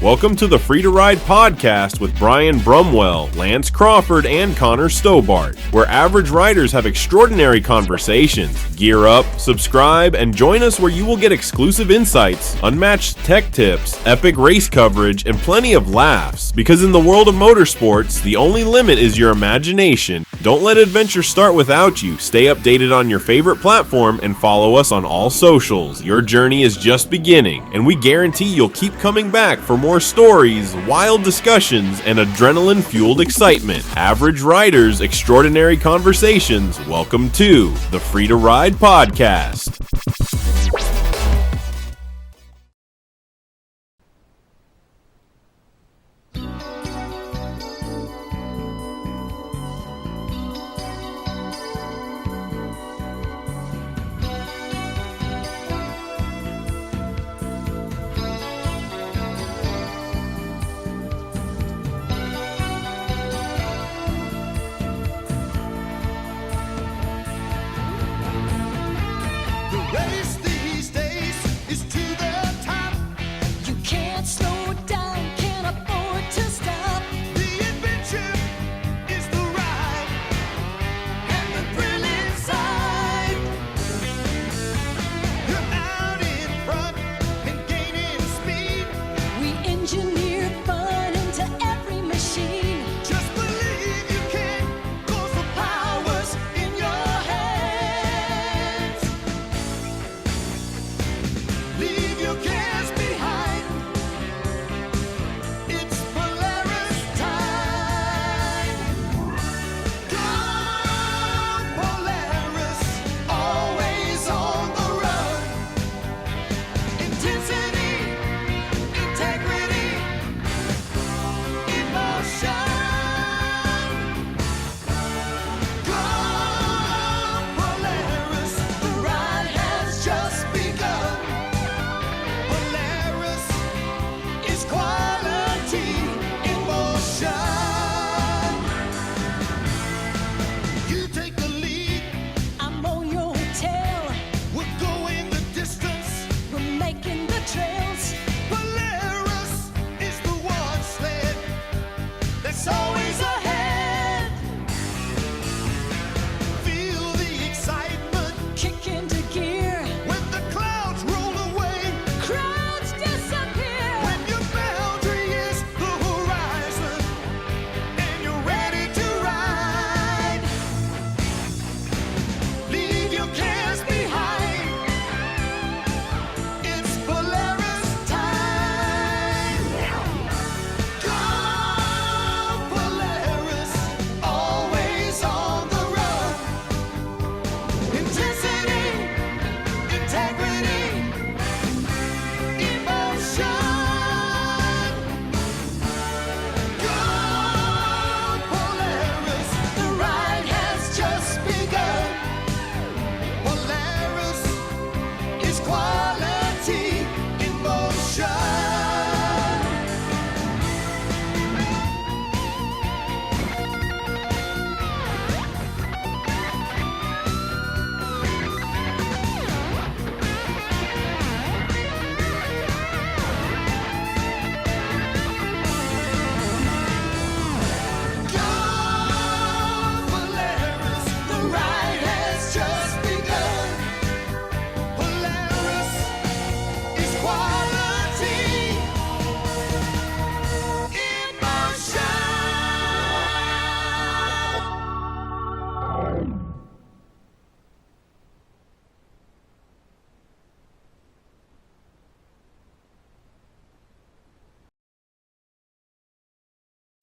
Welcome to the Free to Ride podcast with Brian Brumwell, Lance Crawford, and Connor Stobart, where average riders have extraordinary conversations. Gear up, subscribe, and join us where you will get exclusive insights, unmatched tech tips, epic race coverage, and plenty of laughs. Because in the world of motorsports, the only limit is your imagination. Don't let adventure start without you. Stay updated on your favorite platform and follow us on all socials. Your journey is just beginning, and we guarantee you'll keep coming back for more stories, wild discussions, and adrenaline-fueled excitement. Average riders, extraordinary conversations. Welcome to the Free to Ride podcast.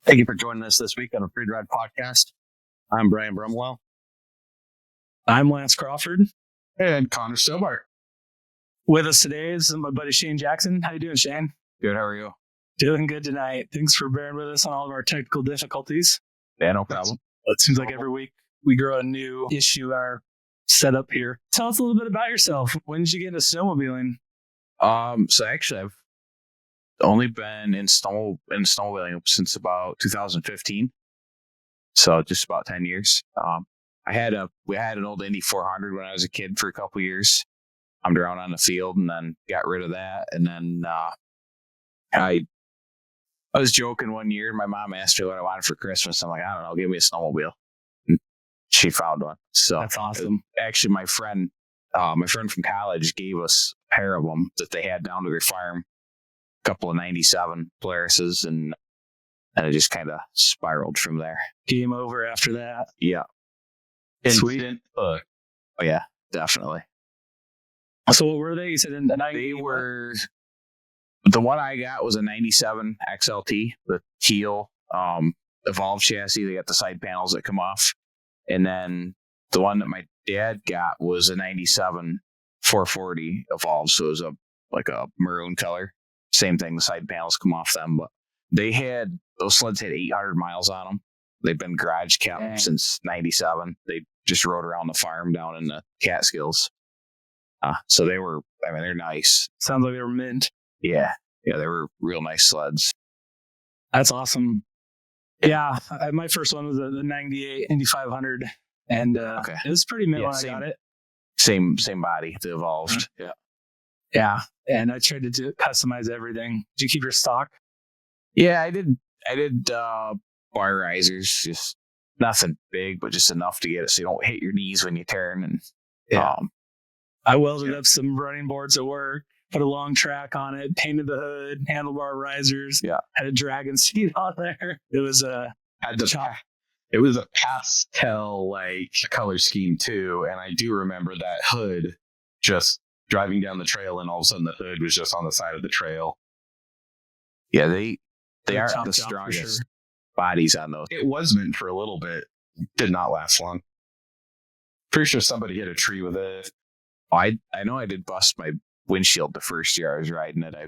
Thank you for joining us this week on the Free to Ride podcast. I'm Brian Brumwell. I'm Lance Crawford. And Connor Stobart. With us today is my buddy Shane Jackson. How you doing, Shane? Good, how are you? Doing good tonight. Thanks for bearing with us on all of our technical difficulties. Yeah, no problem. It seems like every week we grow a new issue in our setup here. Tell us a little bit about yourself. When did you get into snowmobiling? So actually I've only been in snowmobiling since about 2015. So just about 10 years. We had an old Indy 400 when I was a kid for a couple years. I'm around on the field and then got rid of that. And then I I was joking one year. My mom asked me what I wanted for Christmas. I'm like, I don't know. Give me a snowmobile. And she found one. So That's awesome. Actually, my friend from college gave us a pair of them that they had down to their farm. A couple of 97 Polaris's, and it just kind of spiraled from there. Game over after that. Yeah. Sweet. Oh, yeah, definitely. So what were they? You said in the 90s? They were... The one I got was a 97 XLT, the teal evolved chassis. They got the side panels that come off. And then the one that my dad got was a 97 440 evolved. So it was like a maroon color. Same thing. The side panels come off them, but those sleds had 800 miles on them. They've been garage kept since 97. They just rode around the farm down in the Catskills. So they're nice. Sounds like they were mint. Yeah, they were real nice sleds. That's awesome. Yeah, my first one was the 98 Indy 500, and it was pretty mint when I got it. Same body, the evolved. Yeah, and I tried to customize everything. Did you keep your stock? Yeah, I did bar risers, just nothing big, but just enough to get it so you don't hit your knees when you turn. And I welded up some running boards at work. Put a long track on it, painted the hood, handlebar risers. Yeah, had a dragon seat on there. It was it was a pastel color scheme too, and I do remember that hood just driving down the trail, and all of a sudden the hood was just on the side of the trail. Yeah, they aren't the strongest bodies on those. It was mint for a little bit, did not last long. Pretty sure somebody hit a tree with it. I know I did bust my windshield the first year I was riding it. I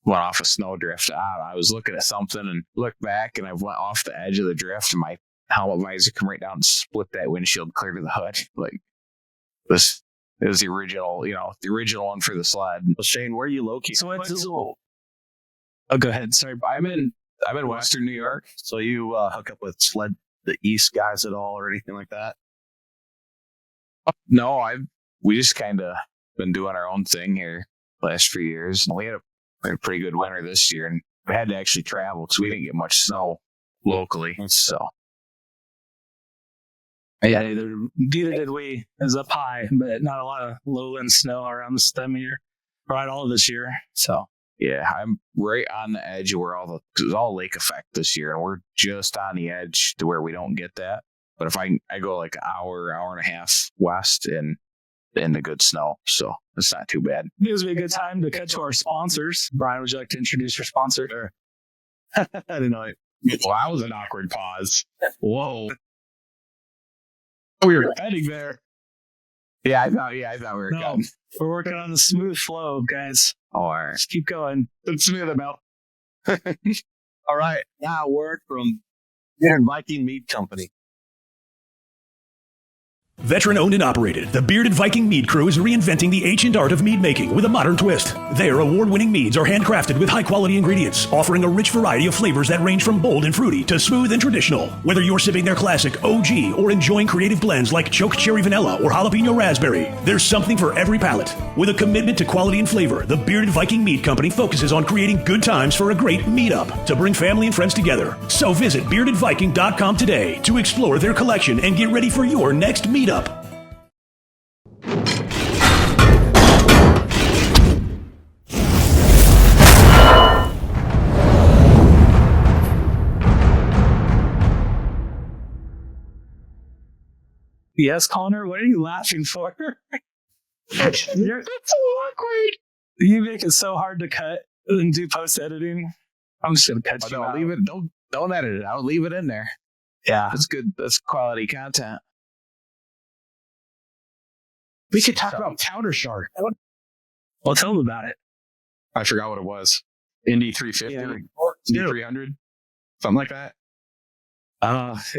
went off a snowdrift. I was looking at something and looked back, and I went off the edge of the drift, and my helmet visor come right down and split that windshield clear to the hood. Like this, it was the original one for the sled. Well, Shane, where are you located? Oh, go ahead. Sorry, I'm in Western New York. So you hook up with the East guys at all or anything like that? No, we just kind of been doing our own thing here the last few years. We had a pretty good winter this year, and we had to actually travel because we didn't get much snow locally. So yeah, neither did we. It was up high, but not a lot of lowland snow around this time of year, right? All of this year. So yeah, I'm right on the edge of where cause it was all lake effect this year, and we're just on the edge to where we don't get that. But if I go like an hour and a half west and in the good snow, so it's not too bad. This would be a good time to cut to our sponsors. Brian, would you like to introduce your sponsor? Sure. I didn't know it. Well, that was an awkward pause. Whoa. We were heading there. Yeah, I thought we were cutting. We're working on the smooth flow, guys. All right. Just keep going. It's smooth about. All right. Now a word from Bearded Viking Mead Company. Veteran owned and operated, the Bearded Viking Mead Crew is reinventing the ancient art of mead making with a modern twist. Their award-winning meads are handcrafted with high-quality ingredients, offering a rich variety of flavors that range from bold and fruity to smooth and traditional. Whether you're sipping their classic OG or enjoying creative blends like choke cherry vanilla or jalapeno raspberry, there's something for every palate. With a commitment to quality and flavor, the Bearded Viking Mead Company focuses on creating good times for a great meetup to bring family and friends together. So visit beardedviking.com today to explore their collection and get ready for your next meetup. Yes, Connor, what are you laughing for? That's so awkward. You make it so hard to cut and do post editing. I'm just gonna cut you out. Leave it. Don't edit it. I'll leave it in there. Yeah, That's good. That's quality content. We could talk about Counter Shark. well, tell them about it. I forgot what it was. Indy 350, Indy 300, something like that.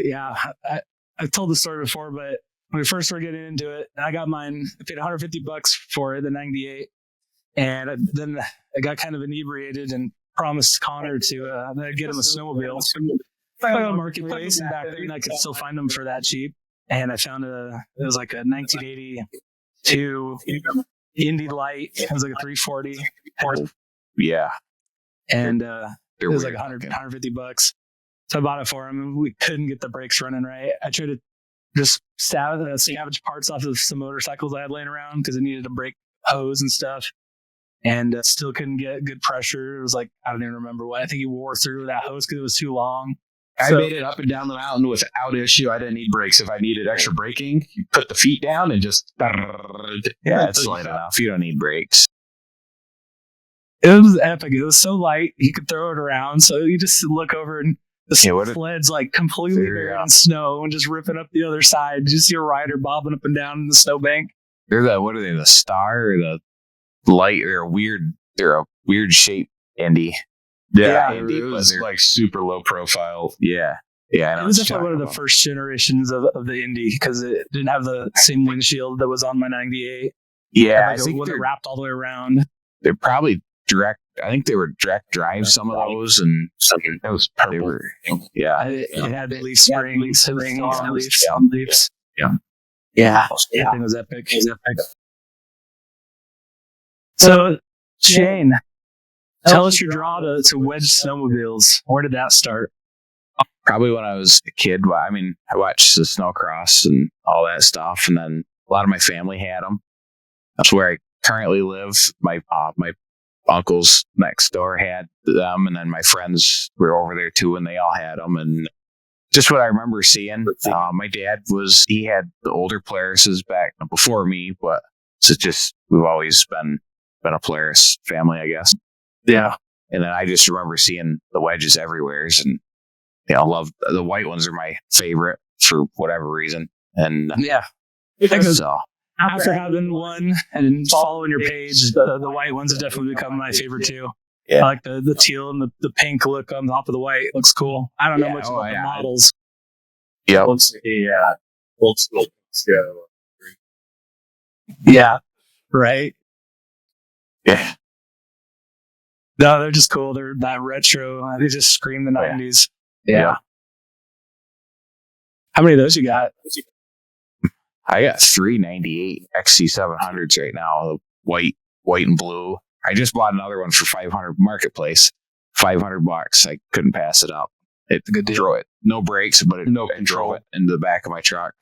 Yeah, I've told the story before, but when we first started getting into it, I got mine. I paid $150 for it, the 98, and then I got kind of inebriated and promised Connor to that I'd get him a snowmobile. I got a marketplace, and back then I could still find them for that cheap. And I found it was like a 1982 Indy Light. It was like a 340. Yeah. And It was like 150 bucks. So I bought it for him, and we couldn't get the brakes running right. I tried to just salvage parts off of some motorcycles I had laying around because it needed a brake hose and stuff, and still couldn't get good pressure. It was like, I don't even remember what. I think he wore through that hose because it was too long. I made it up and down the mountain without issue. I didn't need brakes. If I needed extra braking, you put the feet down and just... Yeah, it's light enough. You don't need brakes. It was epic. It was so light. You could throw it around. So you just look over and the sled's like completely buried in snow and just ripping up the other side. You see a rider bobbing up and down in the snowbank. What are they? The star or the light or they're a weird shape Indy. Yeah, Indy was like super low profile. Yeah. It was definitely one of the first generations of the Indy because it didn't have the same windshield that was on my 98. Yeah, I think it wrapped all the way around. They're probably direct. I think they were direct drive, some of those, and some that was purple. It had leaf springs, leaves. Yeah. That thing was epic. So, Shane, tell us your draw to Wedge snowmobiles. Where did that start? Probably when I was a kid. I mean, I watched the snowcross and all that stuff, and then a lot of my family had them. That's where I currently live. My uncles next door had them, and then my friends were over there too, and they all had them. And just what I remember seeing, my dad he had the older Polaris back before me, but it's just we've always been a Polaris family, I guess. Yeah. And then I just remember seeing the Wedges everywhere, and I love the white ones are my favorite for whatever reason. And so after having one and following your page, the white ones have definitely become my favorite too. Yeah. I like the teal and the pink look on top of the white. It looks cool. I don't know much about the models. Yeah. Old school. Yeah. Right. Yeah. No, they're just cool. They're that retro. They just scream the 90s. Yeah. How many of those you got? I got 3 98 XC700s right now. White and blue. I just bought another one for $500 Marketplace. $500. I couldn't pass it up. It's a good deal. It. No brakes, but it drove it into the back of my truck.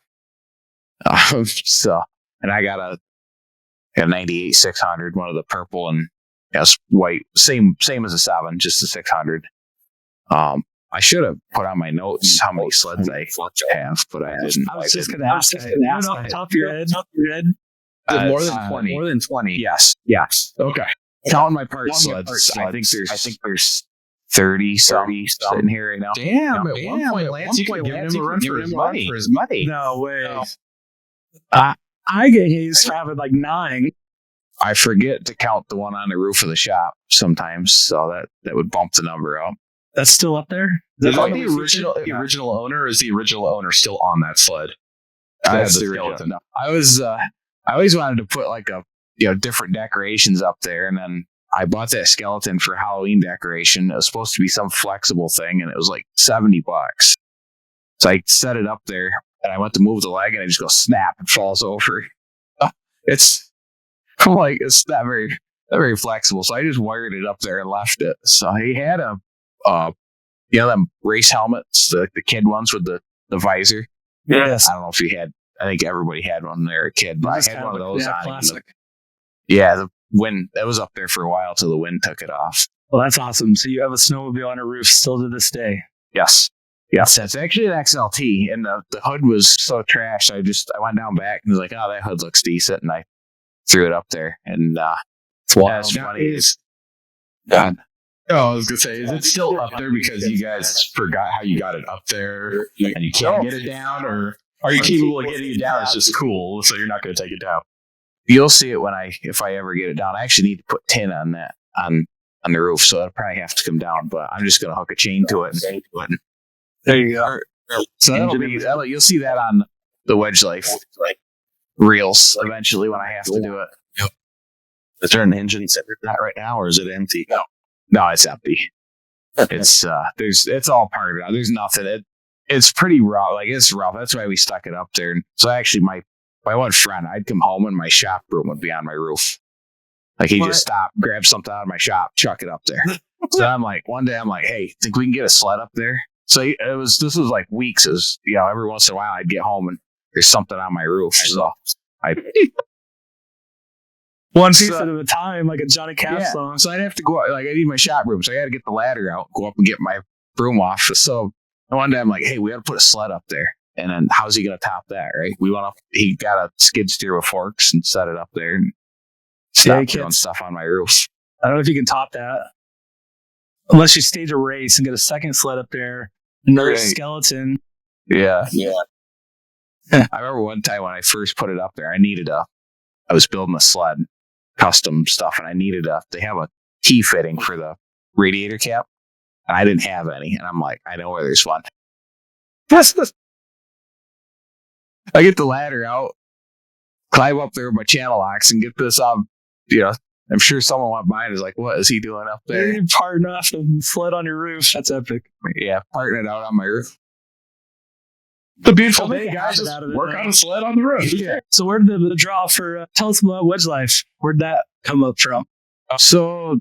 And I got a 98 600, one of the purple and white, same as a 7, just a 600. I should have put on my notes how many sleds I have, but I didn't. I was just going to ask. Off the top of your head. More than 20. More than 20. Yes. Okay. Counting my part sleds, I think there's 30 sitting here right now. Damn! At one point, Lance, you could give him a run for his money. No way. No. I get used to having like 9. I forget to count the one on the roof of the shop sometimes, so that would bump the number up. That's still up there? Is that the original owner, or is the original owner still on that sled? That's the skeleton. No. I always wanted to put like different decorations up there, and then I bought that skeleton for Halloween decoration. It was supposed to be some flexible thing, and it was like $70. So I set it up there, and I went to move the leg, and I just go snap and falls over. It's not very flexible. So I just wired it up there and left it. So he had them race helmets, the kid ones with the visor. Yes. I don't know if you had. I think everybody had one when they were a kid, but I had one of those on. Classic. The wind, that was up there for a while till the wind took it off. Well, that's awesome. So you have a snowmobile on a roof still to this day. Yes. It's actually an XLT, and the hood was so trashed. I went down back and was like, oh, that hood looks decent, and I threw it up there. And it's wild. That's funny. God. Oh, I was gonna say, is it still up there because you guys forgot how you got it up there and you can't get it down, or are you capable of getting it down? It's just cool, so you're not going to take it down. You'll see it if I ever get it down. I actually need to put tin on that on the roof, so I'll probably have to come down. But I'm just going to hook a chain to it. There you go. So you'll see that on the Wedge Life reels eventually when I have to do it. Yep. Is there an engine set that right now, or is it empty? No, it's empty. It's it's all part of it. There's nothing. It's pretty rough. Like, it's rough. That's why we stuck it up there. And so actually, my one friend, I'd come home and my shop room would be on my roof. Like, he'd just stop, grab something out of my shop, chuck it up there. So I'm like, one day I'm like, hey, think we can get a sled up there? So this was like weeks. It was, every once in a while I'd get home and there's something on my roof. So I one piece at a time, like a Johnny Cash song. So I'd have to go out, like I need my shop room. So I had to get the ladder out, go up and get my broom off. So one day I'm like, hey, we got to put a sled up there. And then how's he going to top that, right? He got a skid steer with forks and set it up there and stopped doing stuff on my roof. I don't know if you can top that. Unless you stage a race and get a second sled up there, another skeleton. Yeah. I remember one time when I first put it up there, I was building a sled, custom stuff, and they have a key fitting for the radiator cap. And I didn't have any. And I'm like, I know where there's one. I get the ladder out, climb up there with my channel locks and get this I'm sure someone went by and is like, what is he doing up there? You're parting off the sled on your roof. That's epic. Yeah, parting it out on my roof. The beautiful day, guys. Just work on a sled on the roof. Yeah. So where did the draw for, tell us about Wedge Life. Where'd that come up from? So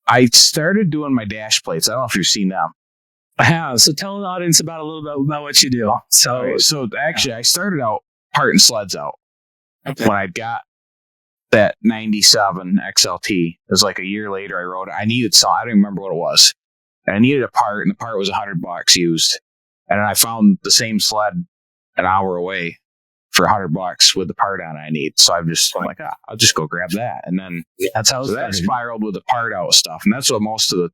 I started doing my dash plates. I don't know if you've seen them. I have. So tell the audience about a little bit about what you do. So Actually, I started out parting sleds out when I got that 97 XLT. It was like a year later I wrote it. I needed some, I don't remember what it was. And I needed a part, and the part was $100 used. And then I found the same sled an hour away for $100 with the part on it I need. So I'm like, I'll just go grab that. And then that's how that spiraled with the part out stuff. And that's what most of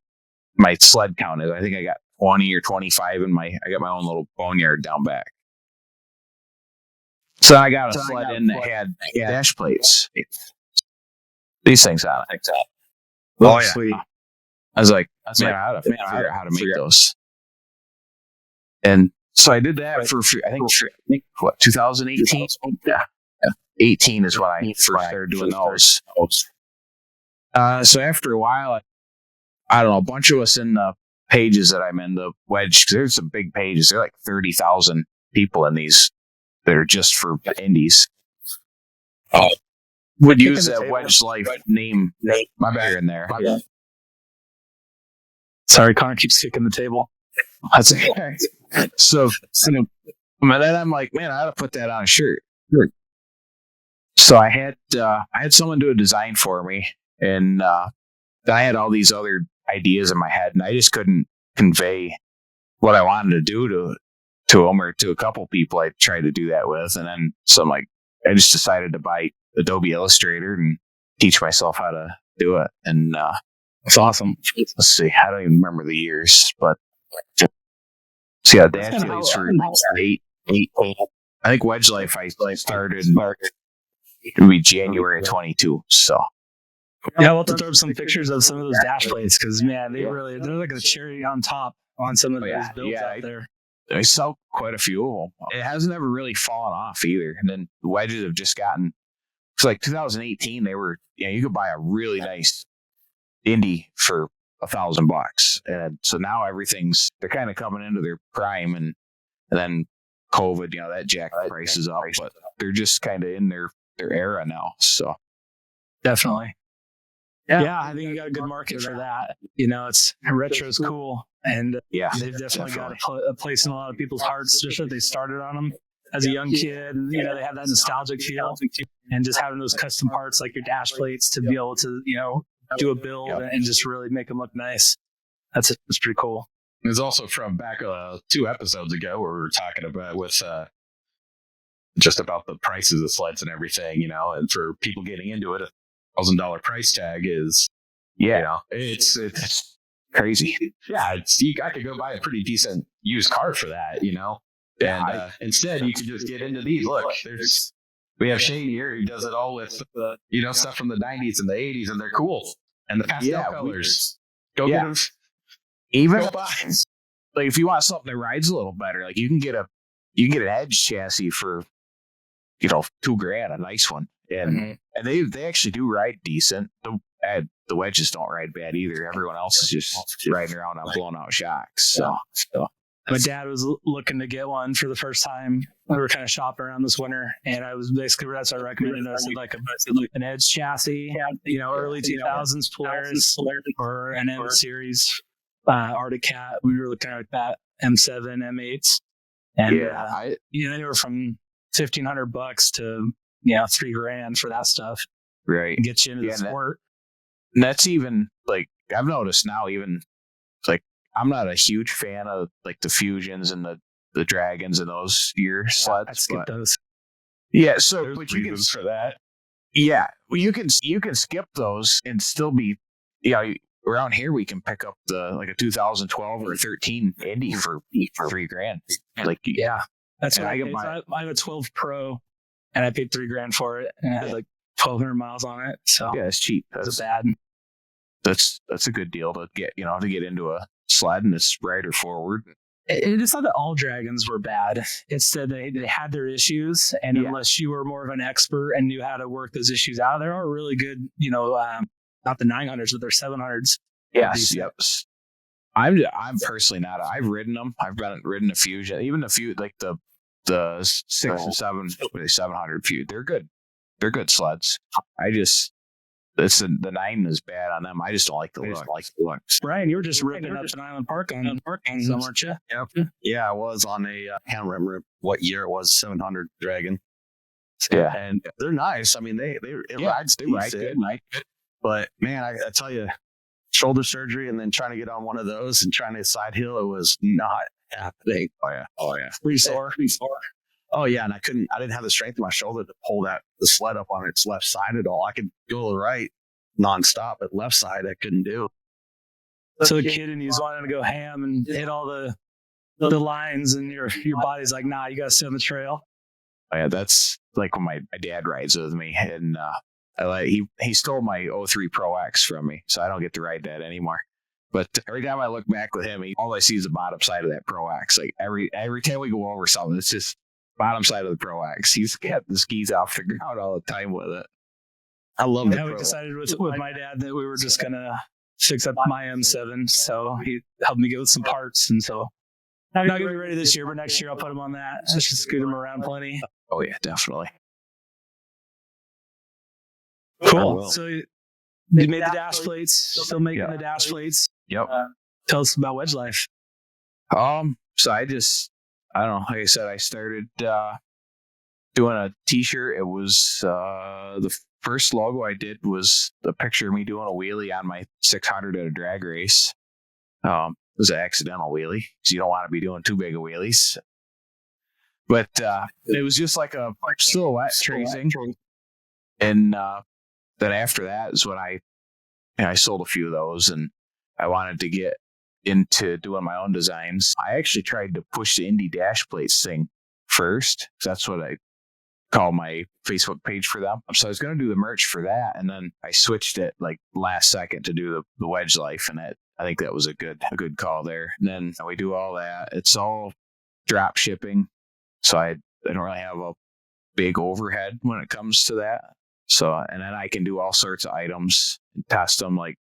my sled count is. I think I got 20 or 25 I got my own little boneyard down back. So I got a sled in that had dash plates. These things on it. Oh, sweet. I was like, man, I ought to figure out how to make those. And so I did that for I think 2018? Yeah. 18 is when I first started doing those. So after a while, I don't know, a bunch of us in the pages that I'm in, the Wedge, because there's some big pages. There are like 30,000 people in these that are just for indies. Would use that Wedge Life name. My bad in there. Sorry, Connor keeps kicking the table. That's okay. So then I'm like, man, I ought to put that on a shirt. So I had someone do a design for me, and then I had all these other ideas in my head, and I just couldn't convey what I wanted to do to them or to a couple people I tried to do that with. And then I just decided to buy Adobe Illustrator and teach myself how to do it. And it's awesome. Let's see, I don't even remember the years, but so yeah, dash plates for 8. I think Wedge Life I started it would be January 22. So yeah, we'll have to throw up some pictures of some of those dash plates because man, they're like a cherry on top on some of those builds out there. I sell quite a few of them. It hasn't ever really fallen off either. And then the wedges have just gotten, it's like 2018, they were, you could buy a really nice Indy for $1,000. And so now they're kind of coming into their prime, and then COVID, that jacked the prices up, but they're just kind of in their era now. So definitely. Yeah, I think you got a good market for that. It's retro's cool, and they've definitely got a place in a lot of people's hearts, especially if they started on them as a young kid. And, they have that nostalgic feel, and just having those custom parts like your dash plates to be able to, do a build and just really make them look nice. That's pretty cool. It's also from back 2 episodes ago where we were talking about just about the prices of sleds and everything, and for people getting into it, $1,000 price tag is, it's crazy. Yeah, I could go buy a pretty decent used car for that, And instead, you could just get into these. Look, we have Shane here who does it all with stuff from the 90s and the 80s, and they're cool. And the pastel colors. Go get them. Even like if you want something that rides a little better, like you can get an Edge chassis for $2,000, a nice one. And they actually do ride decent. The wedges don't ride bad either. Everyone else is just riding around on blown out shocks. So My dad was looking to get one for the first time. We were kind of shopping around this winter, and I was basically, that's what I recommended. I said like an Edge chassis, early 2000s Polaris or an M series Arctic Cat. We were looking at that M7, M8s, and anywhere from $1,500 to $3,000 for that stuff. Right, and get you into the sport. And that's even like I've noticed now. Even like I'm not a huge fan of like the Fusions and the Dragons and those year sleds. I'd skip those. Yeah, so There's but you can reasons for that. Yeah, well, you can skip those and still be around here we can pick up a 2012 or 13 Indy for $3,000. Like that's what I get. I have a 12 Pro and I paid $3,000 for it, and I had like 1,200 miles on it. So it's cheap. That's bad. That's a good deal to get into a sled and it's rider forward. It's not that all Dragons were bad. It's that they had their issues, and unless you were more of an expert and knew how to work those issues out, there are really good, not the 900s, but their 700s. Yes, yep. I'm personally not. I've ridden them. I've ridden a Fusion, even a few like the 6 and 7, 700 Fusion. They're good. They're good sleds. The 9 is bad on them. I just don't like the look. Brian, you were just ripping up an Island Park on some, weren't you? Yeah, I was on a, I can't remember what year it was, 700 Dragon. Yeah. And they're nice. I mean, they rides good. But man, I tell you, shoulder surgery and then trying to get on one of those and trying to side hill, it was not happening. Oh yeah. Pretty sore. Oh yeah, and I didn't have the strength in my shoulder to pull the sled up on its left side at all. I could go to the right nonstop, but left side I couldn't do. So the kid and he's wanting to go ham and hit all the lines, and your body's like, nah, you gotta stay on the trail. Oh yeah, that's like when my dad rides with me, and he stole my 03 Pro X from me, so I don't get to ride that anymore. But every time I look back with him, all I see is the bottom side of that Pro X. Like every time we go over something, it's just bottom side of the Pro X. He's got the skis off the ground all the time with it. I love it. We decided with my dad that we were just gonna fix up my M7, so he helped me get with some parts, and so I'm not gonna be ready this year, but next year I'll put him on that. I should scoot him around plenty. Oh yeah, definitely. Cool. So you made the dash plates. Still making the dash plates. Yep. Tell us about Wedge life. So I don't know. Like I said, I started doing a T-shirt. It was the first logo I did was a picture of me doing a wheelie on my 600 at a drag race. It was an accidental wheelie because you don't want to be doing too big of wheelies. But it was just like a silhouette tracing. And then after that is when I sold a few of those, and I wanted to get into doing my own designs. I actually tried to push the Indy dash plates thing first. That's what I call my Facebook page for them. So I was going to do the merch for that, and then I switched it like last second to do the Wedge life, and I think that was a good call there. And then we do all that. It's all drop shipping, so I don't really have a big overhead when it comes to that. So, and then I can do all sorts of items and test them, like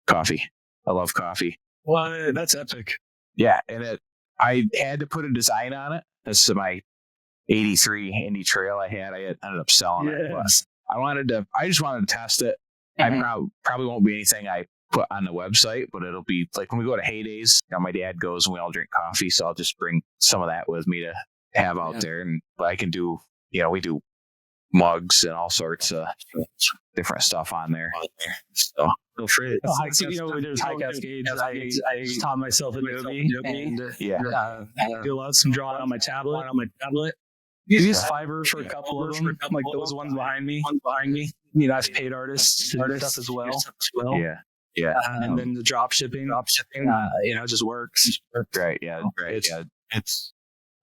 coffee. I love coffee. Well, that's epic. Yeah, and I had to put a design on it. This is my 83 Indy Trail I ended up selling it. But I just wanted to test it. Mm-hmm. I probably won't be anything I put on the website, but it'll be like when we go to Heydays, my dad goes and we all drink coffee. So I'll just bring some of that with me to have out there. And I can do, we do mugs and all sorts of different stuff on there. So feel free. There's high cascades. I taught myself Adobe and do some drawing on my tablet. Use Fiverr for a couple of them, like those ones behind me. I've paid artists to do stuff as well. Yeah. And then the drop shipping, just works. Right. Yeah. It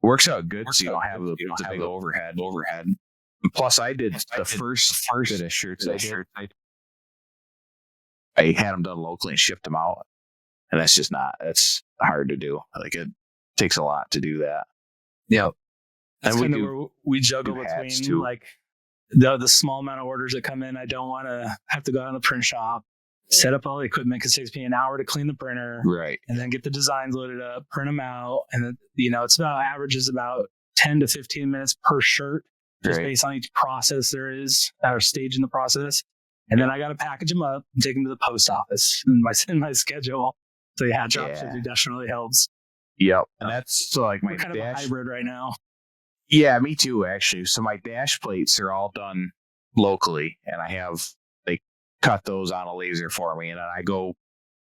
works out good, so you don't have the big overhead. And plus, I did the first bit of shirts I had them done locally and shipped them out, and that's hard to do. Like it takes a lot to do that. Yeah. And we juggle between like the small amount of orders that come in. I don't want to have to go out in the print shop set up all the equipment because it takes me an hour to clean the printer, Right. and then get the designs loaded up, print them out, and then it's averages about 10 to 15 minutes per shirt, just based on each process there is or stage in the process. And then I got to package them up and take them to the post office in my schedule. So drop shipping definitely helps. Yep, and that's so like my kind of a hybrid right now. Yeah, me too, actually. So my dash plates are all done locally, and they cut those on a laser for me. And then I go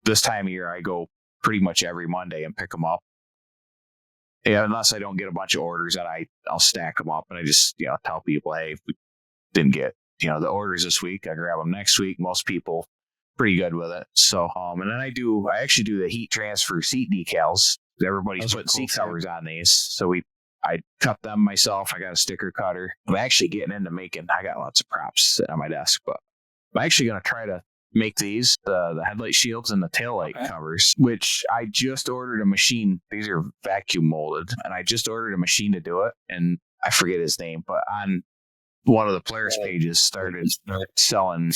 this time of year, I go pretty much every Monday and pick them up. Yeah, unless I don't get a bunch of orders, and I'll stack them up, and I just tell people, hey, if we didn't get the orders this week, I grab them next week. Most people pretty good with it. So and then I actually do the heat transfer seat decals. Everybody's putting seat covers on these, so I cut them myself. I got a sticker cutter. I'm actually getting into making. I got lots of props sitting on my desk, but I'm actually going to try to make these the headlight shields and the taillight covers, which I just ordered a machine. These are vacuum molded, and I just ordered a machine to do it. And I forget his name, but on one of the players' pages started selling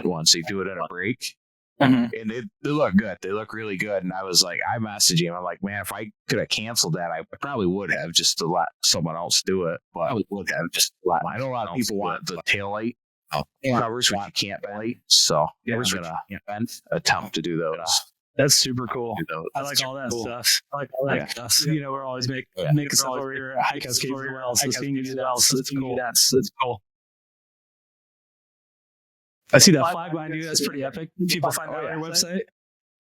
ones. They do it at a break. And they look good. They look really good. And I was like, I messaged him. I'm like, man, if I could have canceled that, I probably would have just to let someone else do it. But I would have just let. I know a lot of people want the taillight covers, which you can't light. So I was going to attempt to do those. That's super cool. I like all that stuff. I like all that stuff. We're always making stuff over here at High Cascade as well. So seeing you do that, it's cool. That's cool. I see that flag behind you. That's pretty epic. People find that on your website?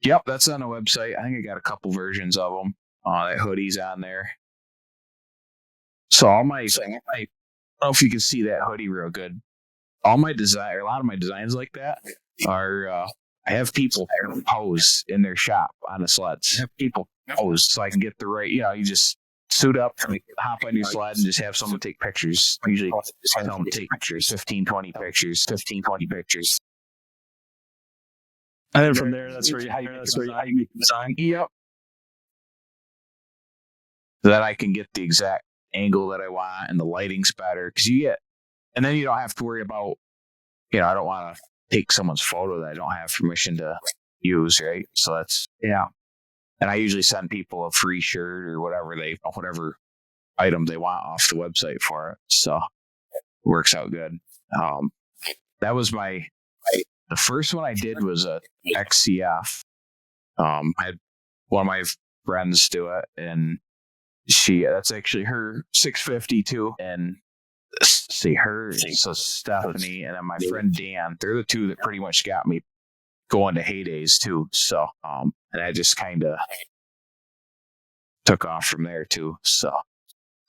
Yep, that's on the website. I think I got a couple versions of them. That hoodie's on there. So all my, I don't know if you can see that hoodie real good. All my design, or a lot of my designs like that are, I have people pose in their shop on the sleds. I have people pose so I can get the right, you just suit up, hop on your sled, and just have someone take pictures. I usually just have someone take pictures, 15, 20 pictures. And then from there, that's where you make the design. Yep. So that I can get the exact angle that I want and the lighting's better. And then you don't have to worry about, I don't want to take someone's photo that I don't have permission to use, right? So that's, And I usually send people a free shirt or whatever item they want off the website for it. So it works out good. That was the first one I did was a XCF. I had one of my friends do it, and that's actually her 650 too. And so Stephanie and then my friend Dan, they're the two that pretty much got me going to heydays too. So, and I just kind of took off from there too. So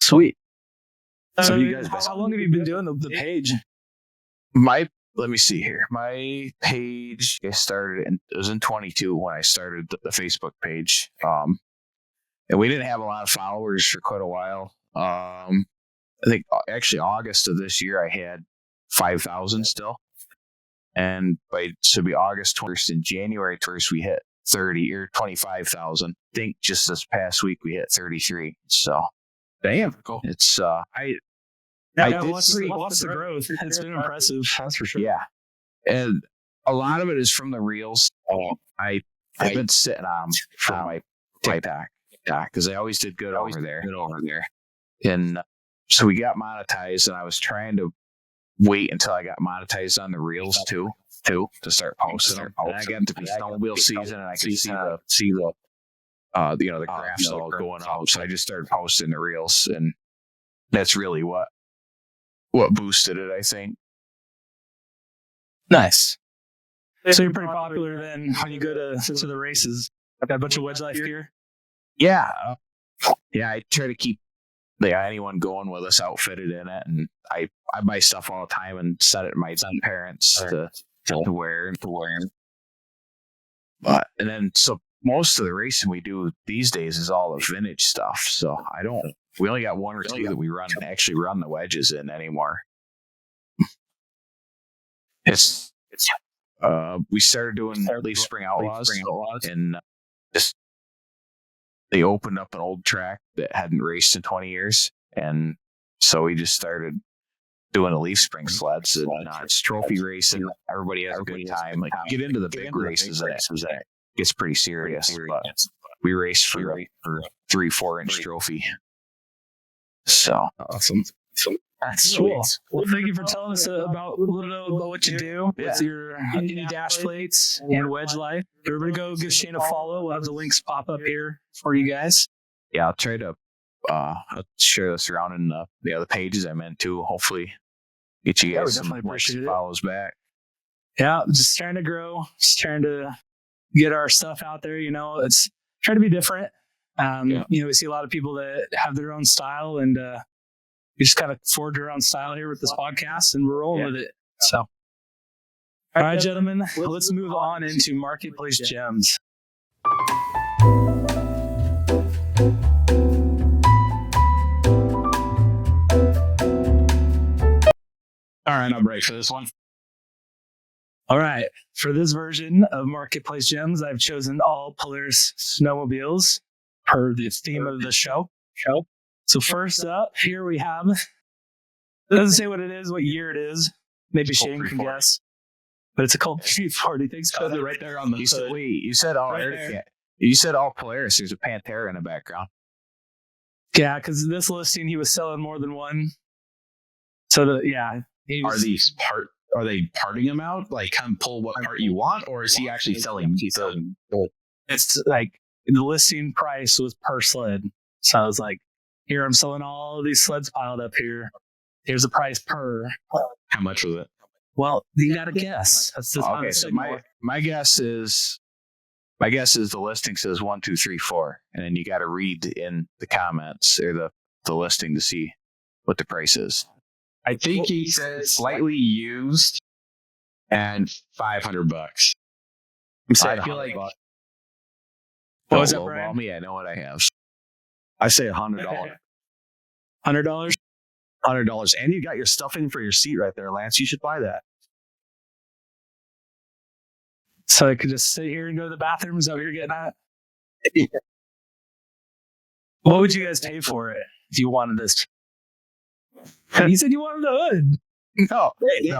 sweet. So you guys, how long have you been doing the page? Let me see here. My page, it was in 22 when I started the Facebook page. And we didn't have a lot of followers for quite a while. I think actually August of this year, I had 5,000 still. And so be August 1st and January 1st, we hit 30 or 25,000. I think just this past week we hit 33. So, damn, cool. It's what's the growth? It's been impressive. That's for sure. Yeah, and a lot of it is from the reels. I've been sitting on them for my TikTok because I always did good over there. And so we got monetized, and I was trying to wait until I got monetized on the reels too to start posting them. And I got to be snowmobile season, and I could see the the graphs all going up. So I just started posting the reels, and that's really what boosted it, I think. Nice. So you're pretty popular then when you go to the races. I've got a bunch of Wedge Life gear. Yeah. I try to keep anyone going with us outfitted in it, and I buy stuff all the time and send it to my parents to wear. But and then so most of the racing we do these days is all the vintage stuff. So we only got one or two that we actually run the wedges in anymore. We started doing Leaf Spring Outlaws, and they opened up an old track that hadn't raced in 20 years. And so we just started doing the leaf spring sleds. And, it's trophy racing. Everybody has a good time. Like, you get into the big races and it gets pretty serious. But we race for a 3-4 inch trophy. So awesome. That's cool. Well, thank you for telling us about a little bit about what you do with your Indy dash plates and Wedge life. Everybody go give Shane a follow. We'll have the links pop up here for you guys. Yeah, I'll try to I'll share this around in the other pages I'm in too. Hopefully get you guys some follows back. Yeah, just trying to grow, just trying to get our stuff out there. It's trying to be different. We see a lot of people that have their own style, and we just kind of forge our own style here with this podcast, and we're rolling with it. So, all right, gentlemen, let's move on into Marketplace Gems. All right, I'm ready for this one. All right, for this version of Marketplace Gems, I've chosen all Polaris snowmobiles per the theme of the show. So first up, here we have, it doesn't say what it is, what year it is. Maybe Shane can guess. But it's a Colt 340. Thanks for it right there on the hood. You said all right. You said all Polaris. There's a Pantera in the background. Yeah, because this listing, he was selling more than one. So, Are they parting them out? Like, come pull what part you want? Or is he actually selling? It's like the listing price was per sled. So I was like, here, I'm selling all of these sleds piled up here. Here's the price per. How much was it? Well, you got to guess. That's the okay. So my guess is the listing says 1, 2, 3, 4, and then you got to read in the comments or the listing to see what the price is. I think he said slightly used and $500. I feel like. What was that, Brian? Me, I know what I have. I say $100. $100? $100. And you got your stuffing for your seat right there, Lance. You should buy that. So I could just sit here and go to the bathroom. Is that what you're getting at? Yeah. What would you guys pay for it if you wanted this? You said you wanted the hood. No,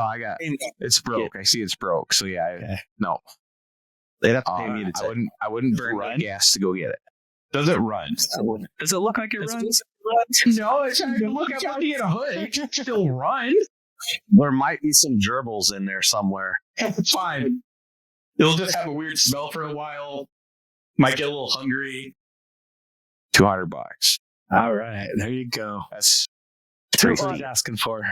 I got it's broke. I see it's broke. So no. They'd have to pay me to I wouldn't burn any gas to go get it. Does it run? Does it look like it runs? No, it's trying to look at money in a hood. It can still run. There might be some gerbils in there somewhere. It's fine. It'll just have a weird smell for a while. Might get a little hungry. $200. All right, there you go. That's what I was asking for.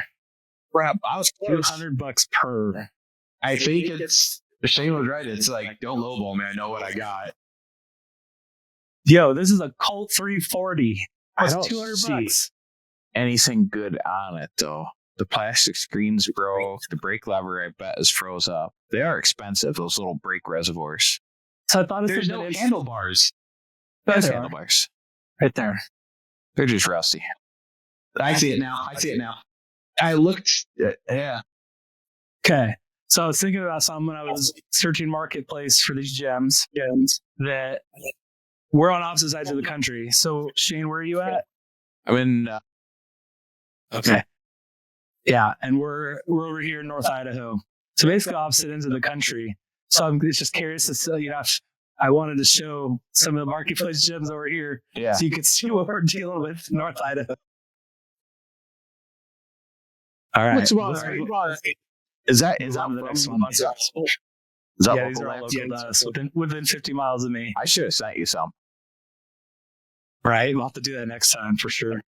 Crap, I was $200 per. I think it's Shane was right. It's like, don't lowball me. I know what I got. Yo, this is a Colt 340. That's $200. Anything good on it though? The plastic screen's broke. The brake lever, I bet, is froze up. They are expensive. Those little brake reservoirs. So I thought there's no handlebars. There's handlebars right there. They're just rusty. I see it now. I looked. Yeah. Okay. So I was thinking about something when I was searching Marketplace for these gems that we're on opposite sides of the country. So Shane, where are you at? I'm in. Okay. Yeah, and we're over here in North Idaho. So basically opposite ends of the country. So I'm just curious to see, if I wanted to show some of the Marketplace gems over here, so you could see what we're dealing with in North Idaho. All right. What's wrong? Is that the next one? Is that these are all local to us, within 50 miles of me. I should have sent you some. Right, we'll have to do that next time for sure.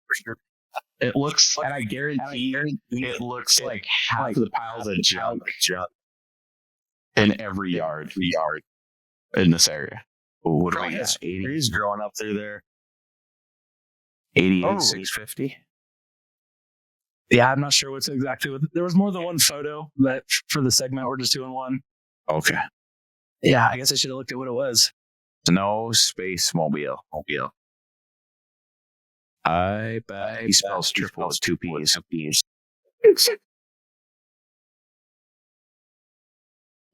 It looks, and I guarantee it looks like half of the piles of junk in every yard in this area. What do we got? 80 trees growing up through there. 88, 650. Yeah, I'm not sure what's exactly. There was more than one photo, but for the segment, we're just doing one. Okay. Yeah, I guess I should have looked at what it was. Snow Space Mobile. I bet he spells triple with 2 P's. Is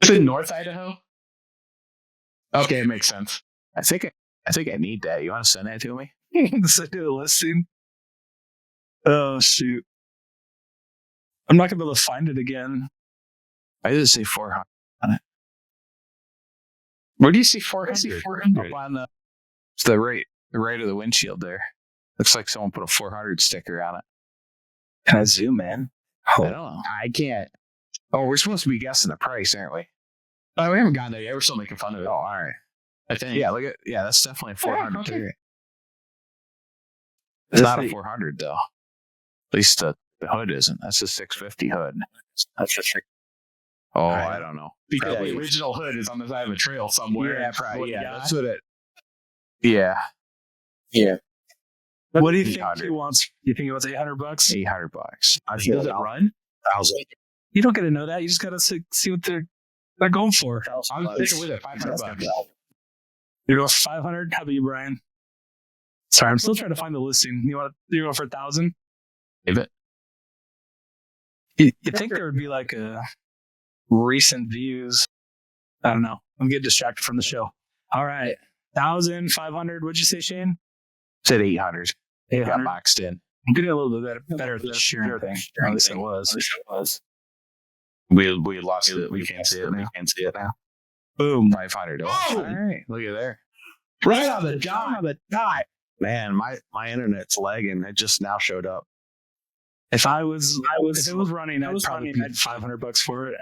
it North Idaho? Okay, it makes sense. I think I need that. You want to send that to me? Send you the listing. Oh shoot. I'm not gonna be able to find it again. I did say 400 on it. Where do you see 400? Up on it's the right of the windshield there. Looks like someone put a 400 sticker on it. Can I zoom in? I don't know. I can't. Oh, we're supposed to be guessing the price, aren't we? Oh, we haven't gotten there yet. We're still making fun of it. Oh, all right. I think. Yeah, that's definitely a 400. okay. It's not a 400 though. At least the hood isn't. That's a 650 hood. That's just Oh, I don't know. because the original hood is on the side of a trail somewhere. Yeah, probably. Yeah, That's that's what it. Yeah. Yeah. What do you think 800. he wants? You think he wants $800? $800. I Does feel it run? 1,000. You don't get to know that. You just gotta see what they're going for. I was thinking with it, $500. You're going for 500. How about you, Brian? Sorry, I'm still trying to find the listing. You're going for 1,000. Leave it. You think there would be like a recent views? I don't know. I'm getting distracted from the show. All right, 1,500. What'd you say, Shane? Said 800. 800. Got boxed in. I'm getting a little bit better at the sharing thing. At least it was. We lost it. We can't see it now. Boom. 500. Oh, all right. Look at there. Right on the dot. Man, my internet's lagging. It just now showed up. If it was running, I'd probably pay $500 for it.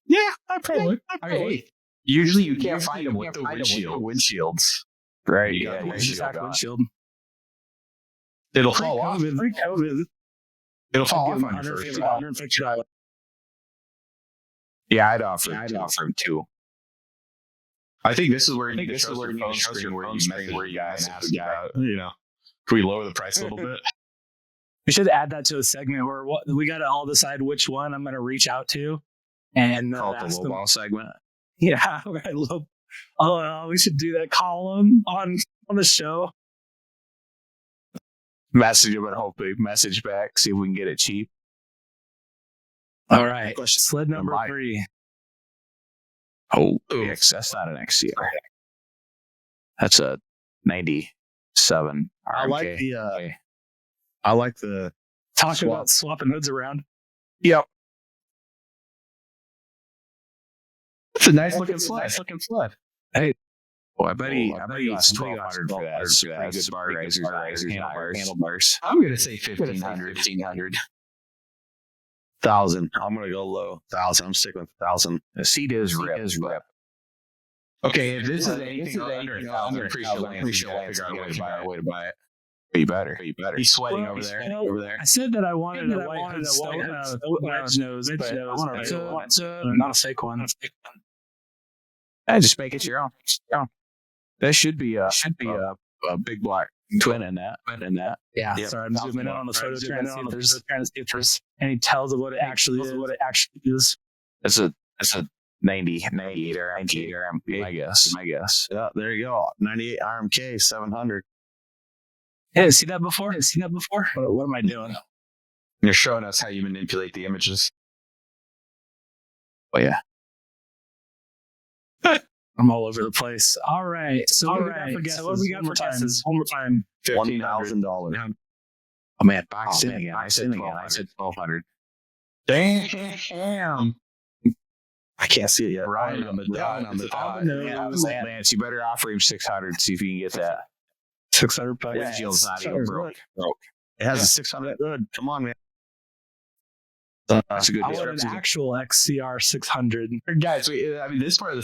Yeah, I probably would. Hey, usually you can't find them with the windshields. Right. You got Yeah. the windshield. Windshield. It'll fall off. Pre-COVID. It'll fall off Give on him your first. $150. Yeah, I'd offer him two. I think this is where you need to show your phone screen where you guys ask about, can we lower the price a little bit? We should add that to a segment where we got to all decide which one I'm going to reach out to and Call it the low ball segment. Yeah, right. We should do that. Call them on the show. Message him and hopefully message back. See if we can get it cheap. All right. Sled number 3. Oh, that's not an XCR. That's a 97 RMK. I like the talking about swapping hoods around. Yep. It's a nice looking sled. Hey, well, I bet he's 1,200 for that. It's pretty good bar risers, handlebars. I'm going to say 1,500. 1,000. I'm going to go low. 1,000. I'm sticking with 1,000. The seat is rip. Okay, if this is anything under 1,000, I'm pretty sure Lance figure out a way to buy it. You better. He's sweating over there. I said that I wanted a white wedge nose, but I want not a fake one. I just make it your own. That should be a big black twin in that. Yeah. Yep. Sorry, I'm zooming in on the photo, trying to see if there's any tells of what it actually is. It's a 98 RMK, my guess. Yeah, there you go. 98 RMK, 700. Hey, see that before? What am I doing? You're showing us how you manipulate the images. Oh, yeah. I'm all over the place. All right. So what do we got for guesses? One more time. $1,000. Oh, man. Boxed in again. I said 1,200. Damn. I can't see it yet. Right on the dot. Lance, you better offer him 600. See if you can get that. $600. Windshield's not even broke. It has a 600 hood. Come on, man. That's a good deal. I want an actual XCR 600. Guys, this part of the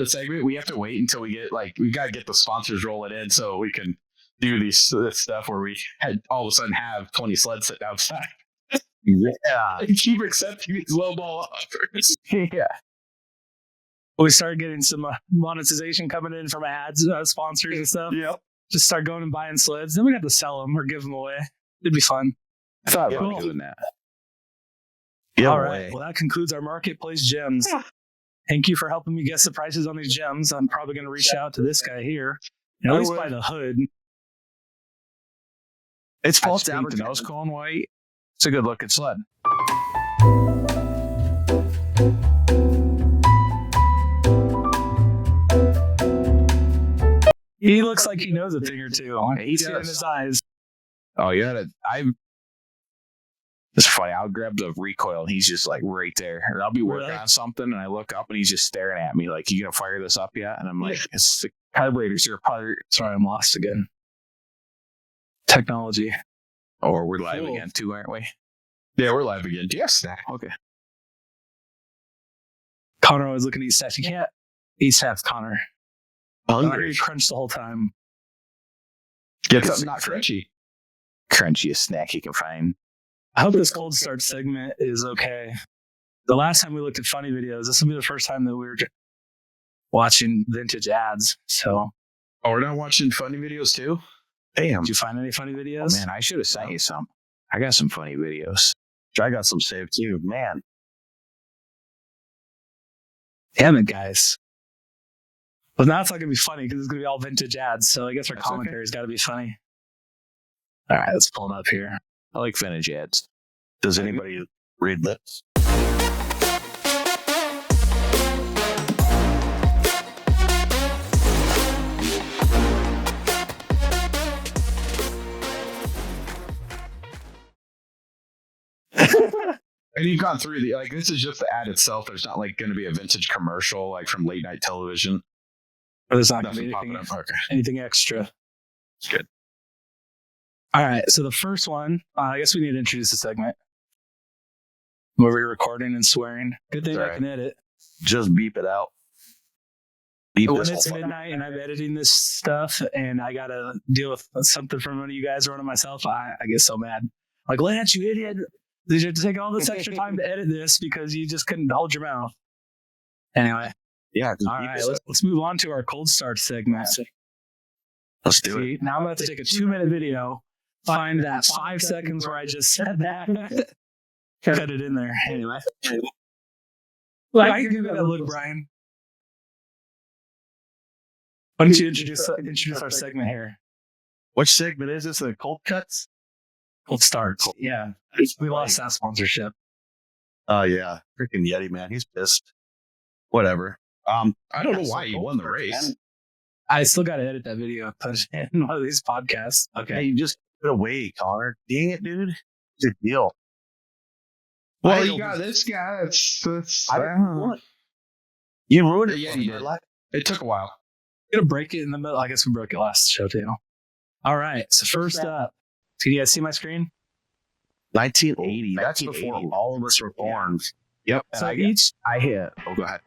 segment, we have to wait until we got to get the sponsors rolling in so we can do this stuff where we all of a sudden have 20 sleds sitting outside. Yeah. And keep accepting these low ball offers. Yeah. We started getting some monetization coming in from ads, sponsors and stuff. Yep. Just start going and buying sleds. Then we got to sell them or give them away. It'd be fun. I thought about doing that. All right. Well, that concludes our marketplace gems. Thank you for helping me guess the prices on these gems. I'm probably going to reach out to this guy here. And at least buy the hood. It's false to nose cone white. It's a good looking sled. He looks like he knows a thing or two. He's in his eyes. Oh, you had it. It's funny. I'll grab the recoil and he's just like right there. Or I'll be working Really? on something and I look up and he's just staring at me like, "You gonna fire this up yet?" And I'm like, "It's the carburetor's here, probably." Sorry, I'm lost again. Technology. Or we're live Cool. again too, aren't we? Yeah, we're live again. Do you have snack? Okay. Connor always looking to eat snacks. You can't eat snacks, Connor. Hungry. You crunch the whole time. Get something not crunchy. Crunchiest snack you can find. I hope this cold start segment is okay. The last time we looked at funny videos, this will be the first time that we were watching vintage ads. So, Oh, we're not watching funny videos too? Damn. did you find any funny videos? Oh, man, I should have sent you some. I got some funny videos. I got some saved too. Man. Damn it, guys. Well, now it's not going to be funny because it's going to be all vintage ads. So I guess our That's okay. commentary's got to be funny. All right, let's pull it up here. I like vintage ads. Does anybody read lips? And you've gone through the, like, this is just the ad itself. There's not like going to be a vintage commercial like from late night television. Or there's not going to be Nothing anything, popping up. Okay. anything extra. Good. All right, so the first one, I guess we need to introduce the segment. Where we're recording and swearing. Good thing That's I all can edit. Just beep it out. Beep When this it's whole midnight and I'm editing this stuff and I got to deal with something from one of you guys or one of myself, I get so mad. Like, Lance, you idiot. Did you have to take all this extra time to edit this because you just couldn't hold your mouth? Anyway, Yeah. Just all beep right, it. let's move on to our cold start segment. Let's do it. See, now I'm going to have to take a 2-minute video, find that 5 seconds where I just said that, cut it in there. Anyway. Well, I can give you that look, Brian. Why don't you introduce our segment here? Which segment is this? The cold cuts? Cold starts. Yeah. We lost that sponsorship. Oh, yeah. Freaking Yeti, man. He's pissed. Whatever. I don't know why you won the race. I still got to edit that video and put it in one of these podcasts. Hey, Okay. you just put it away, Connor. Dang it, dude. Good deal. Well, I you don't- got this guy. It's I don't want. You ruined it. Yeah, for you me. did. It took a while. I'm going to break it in the middle. I guess we broke it last show, too. All right. So, first up, can you guys see my screen? 1980. That's 1980. before all of us were born. Yep. So, each Oh, go ahead.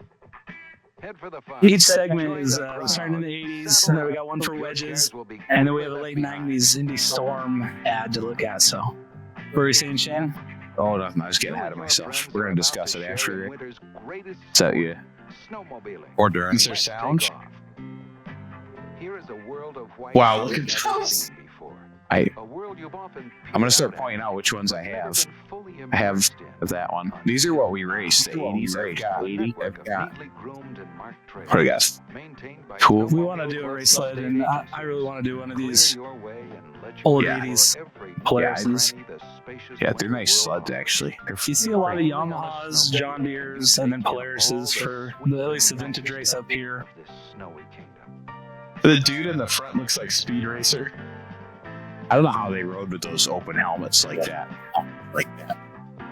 Each segment is starting in the 80s, and then we got one for wedges, and then we have a late 90s Indy Storm ad to look at. So, what were you saying, Shane? Oh, nothing. I was getting ahead of myself. We're going to discuss it after. So, yeah. Or during. Is there sound? Wow, look at this. I'm going to start pointing out which ones I have. I have that one. These are what we raced. The 80s. I've got 80. I've got. What do you guys? Cool. We want to do a race sled, and I really want to do one of these old Yeah. 80s Polaris's. Yeah, they're nice sleds, actually. You see a lot of Yamahas, John Deere's, and then Polaris's for at least the vintage race up here. The dude in the front looks like Speed Racer. I don't know how they rode with those open helmets like that.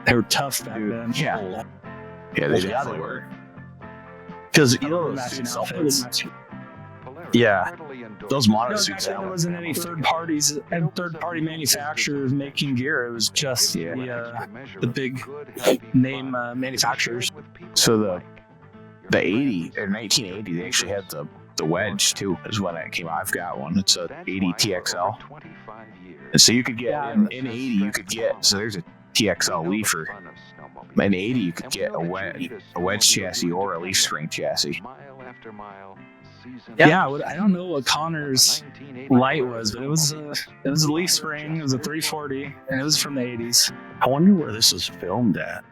They were tough back then. Yeah. Yeah, they definitely were. Because, you know, Matching those outfits. Yeah. Those No, modern back suits. then there wasn't any third parties and third party manufacturers making gear. It was just the big name manufacturers. So the 80 or 1980, they actually had the Wedge too. Is when it came out. I've got one. It's a 80 TXL. And so you could get in 80, you could get. So there's a TXL leafer. In 80, you could get a wedge chassis or a leaf spring chassis. Yeah, I don't know what Connor's light was, but it was a leaf spring. It was a 340, and it was from the 80s. I wonder where this was filmed at.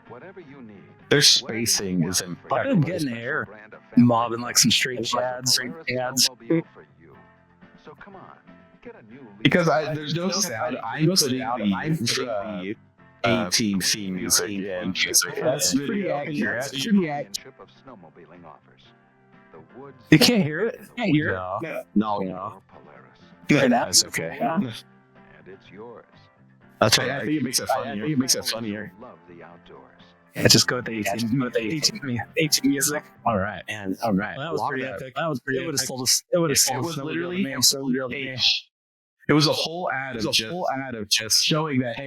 Their spacing is I impeccable. didn't get in the air, mobbing like some street ads. Because there's no sound. I'm putting the A-Team theme music in. That's pretty accurate. You can't hear it. Can't hear it. No. Right now. That's okay. That's right. I think it makes it funnier. It makes it funnier. Yeah, just go with the 18 music. All right, and all right. Well, that was pretty epic. That was pretty. It would have sold us. It would have sold us. Literally, it was a whole ad of just showing that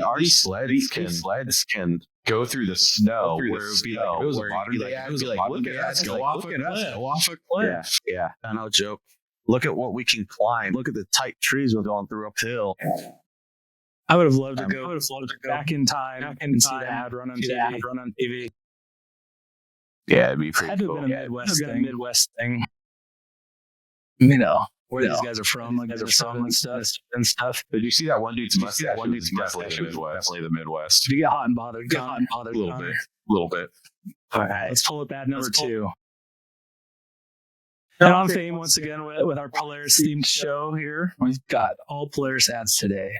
our sleds can go through the snow. Where it would be like, it was a modern day ad. It was like, look at us go off a cliff. Yeah, no joke. Look at what we can climb. Look at the tight trees we're going through uphill. I would have loved to go. Back in time and see the ad run on TV. Yeah, it'd be pretty Had to cool. have been a Midwest thing. You know where these guys are from, and stuff. Did you see that one dude's mustache? One dude's mustache was definitely the Midwest. Did you get hot and bothered? A little bit. All right, let's pull up ad number 2. And on Fame once again with our Polaris themed show here. We've got all Polaris ads today.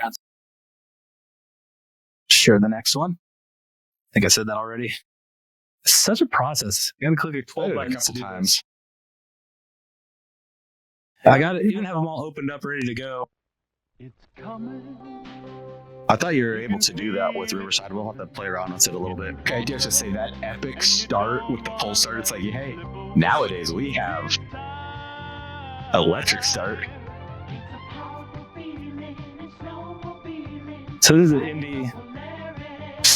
Share the next one. I think I said that already. It's such a process. You got to click like 12 buttons to do times. I got to even have them all opened up, ready to go. It's coming. I thought you were able to do that with Riverside. We'll have to play around with it a little bit. Okay, I dare to say that epic start with the pull start. It's like, hey, nowadays we have electric start. So this is an Indy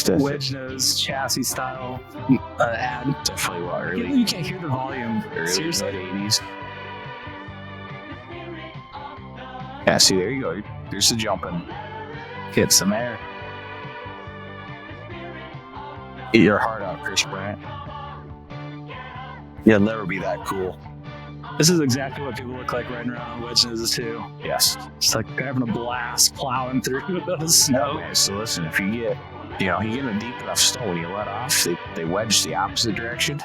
Wedge nose chassis style ad. Definitely what early. You can't hear the volume. Early Seriously. mid-80s. Yeah, see, there you go. There's the jumping. Get some air. Eat your heart out, Chris Bryant. You'll never be that cool. This is exactly what people look like riding around on Wedge noses too. Yes. It's like having a blast plowing through the snow. Man, so listen, if you get in a deep enough snow when you let off, they wedge the opposite direction.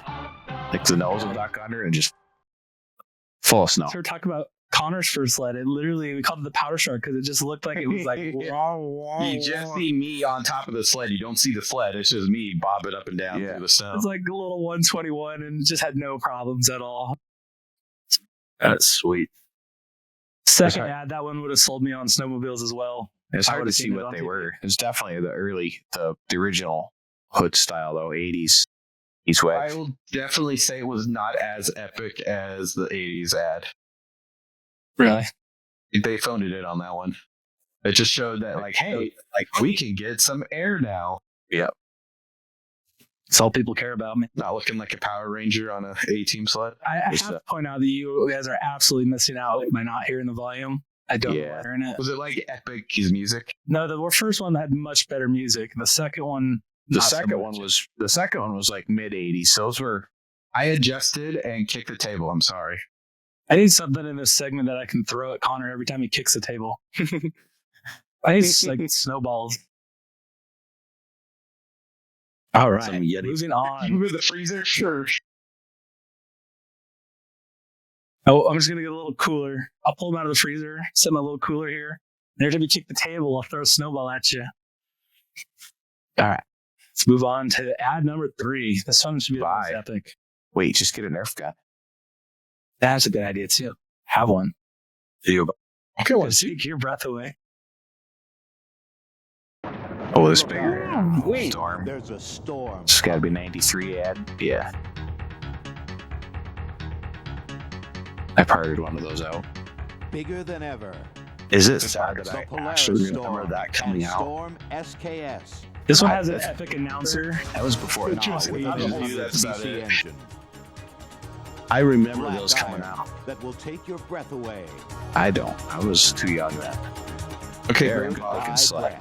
Like the nose will duck under and just full of snow. So we're talking about Connor's first sled. We called it the powder shark because it just looked like it was like You just see me on top of the sled. You don't see the sled. It's just me bobbing up and down through the snow. It's like a little 121 and just had no problems at all. That's sweet. Second ad, that one would have sold me on snowmobiles as well. It's hard to see what they were. It's definitely the original hood style though, 80s. I will definitely say it was not as epic as the 80s ad. Really? They phoned it in on that one. It just showed that, like, hey, like we can get some air now. Yep. That's all people care about, man. Not looking like a Power Ranger on a A-team sled. I have to point out that you guys are absolutely missing out by not hearing the volume. I don't know hearing it. Was it like epic his music? No, the first one had much better music. The second one, the second one was like mid 80s. Those were. I adjusted and kicked the table. I'm sorry. I need something in this segment that I can throw at Connor every time he kicks the table. I need like snowballs. All right, moving on. Move the freezer? Sure. Oh, I'm just going to get a little cooler. I'll pull them out of the freezer, set my little cooler here. And every time you kick the table, I'll throw a snowball at you. All right. Let's move on to ad number 3. This one should be the most epic. Wait, just get a Nerf gun. That's a good idea, too. Have one. Okay, well, take your breath away. Oh, this bigger. Wait, storm. There's a storm. It's got to be 93 ad. Yeah. I parted one of those out. Bigger than ever. Is it sad that The I Polaris actually Storm remember that coming and out? Storm SKS. This one has an epic announcer. That was before it. That's about it. Engine. I remember Black those coming iron out. That will take your breath away. I don't. I was too young then. Okay, Very great. fucking sled.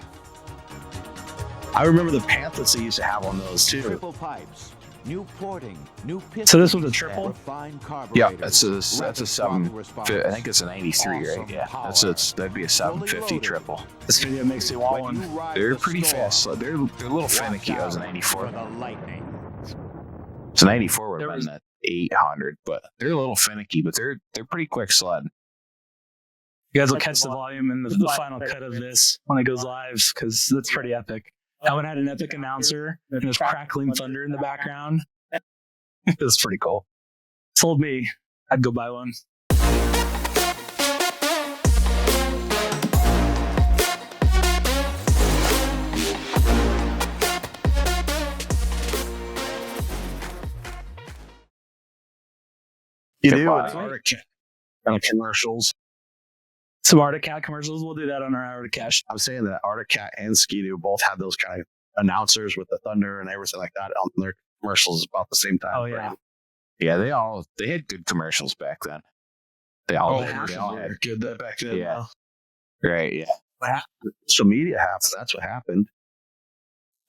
I remember the pamphlets they used to have on those too. Triple pipes, new porting, new pistons. So this was a triple? Refined Yeah, carburetors, that's a 7. I think it's a 93, right? Yeah, that'd be a 750 triple. This video makes me want one. They're pretty fast. They're a little finicky. I was a 94. For the lightning. So 94 would have been at 800, but they're a little finicky. But they're pretty quick sled. You guys will catch the volume in the final cut of this when it goes live because that's pretty epic. That one had an epic announcer and there's crackling thunder in the background. It was pretty cool. Sold me. I'd go buy one. You do Goodbye. Arctic Cat kind of commercials. Some Arctic Cat commercials. We'll do that on our Arctic Cash. I'm saying that Arctic Cat and Ski-Doo both have those kind of announcers with the thunder and everything like that on their commercials about the same time. Oh yeah. Yeah, they had good commercials back then. They all had good that back then. Yeah. Right. Yeah. Social media happened. That's what happened.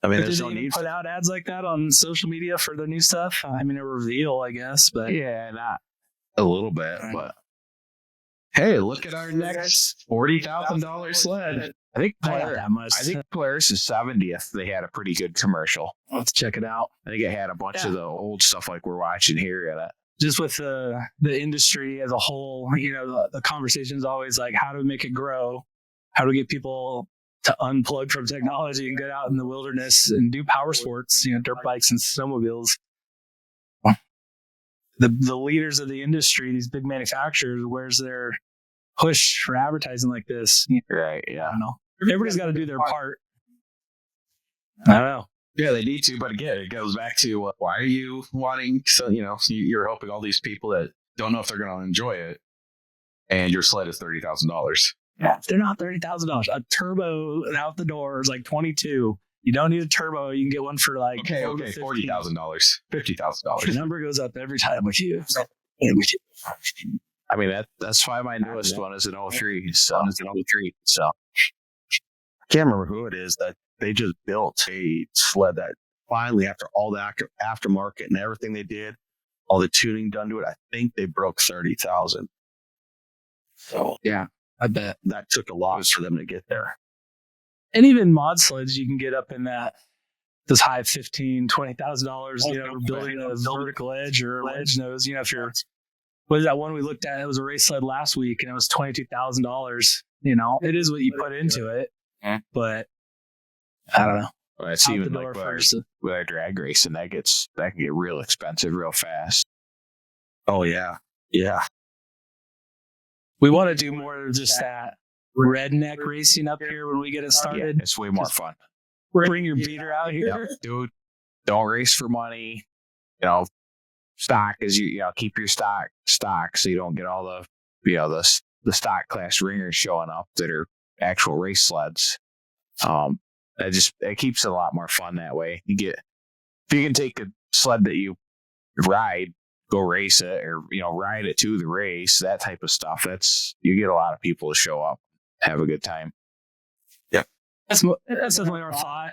I mean, But there's did no they even need put out ads like that on social media for the new stuff? I mean, a reveal, I guess, but Yeah, not a little bit, but hey, look at our next $40,000 sled. I think not Polaris, that much. I think Polaris' 70th, they had a pretty good commercial. Let's check it out. I think it had a bunch of the old stuff like we're watching here in it. Just with the industry as a whole, the conversation is always like, how do we make it grow? How do we get people to unplug from technology and get out in the wilderness and do power sports, dirt bikes and snowmobiles? The leaders of the industry, these big manufacturers, where's their push for advertising like this? Right. I Yeah. don't know. Everybody's got to do their part. I don't know. Yeah, they need to, but again, it goes back to why are you wanting? So you're helping all these people that don't know if they're going to enjoy it, and your sled is $30,000. Yeah, they're not $30,000. A turbo out the door is like $22,000. You don't need a turbo. You can get one for like $40,000, $50,000. The number goes up every time with you. I mean, that's why my newest one is an 03. So I can't remember who it is that they just built a sled that finally, after all the aftermarket and everything they did, all the tuning done to it, I think they broke 30,000. So Yeah, I bet. that took a lot for them to get there. And even mod sleds, you can get up in those high $15,000, $20,000, building a vertical edge or a ledge nose. If you're, what is that one we looked at? It was a race sled last week and it was $22,000. It is what you put into it, but I don't know. well, it's Out even the like door with our, first. with our drag racing, that can get real expensive real fast. Oh, yeah. Yeah. We want to do more of just that redneck racing up here when we get it started. It's way more fun. Bring your beater out here. Yep. Dude, don't race for money. Stock is keep your stock so you don't get all the stock class ringers showing up that are actual race sleds. It keeps it a lot more fun that way. If you can take a sled that you ride, go race it, or ride it to the race, that type of stuff. You get a lot of people to show up, have a good time. That's definitely our thought.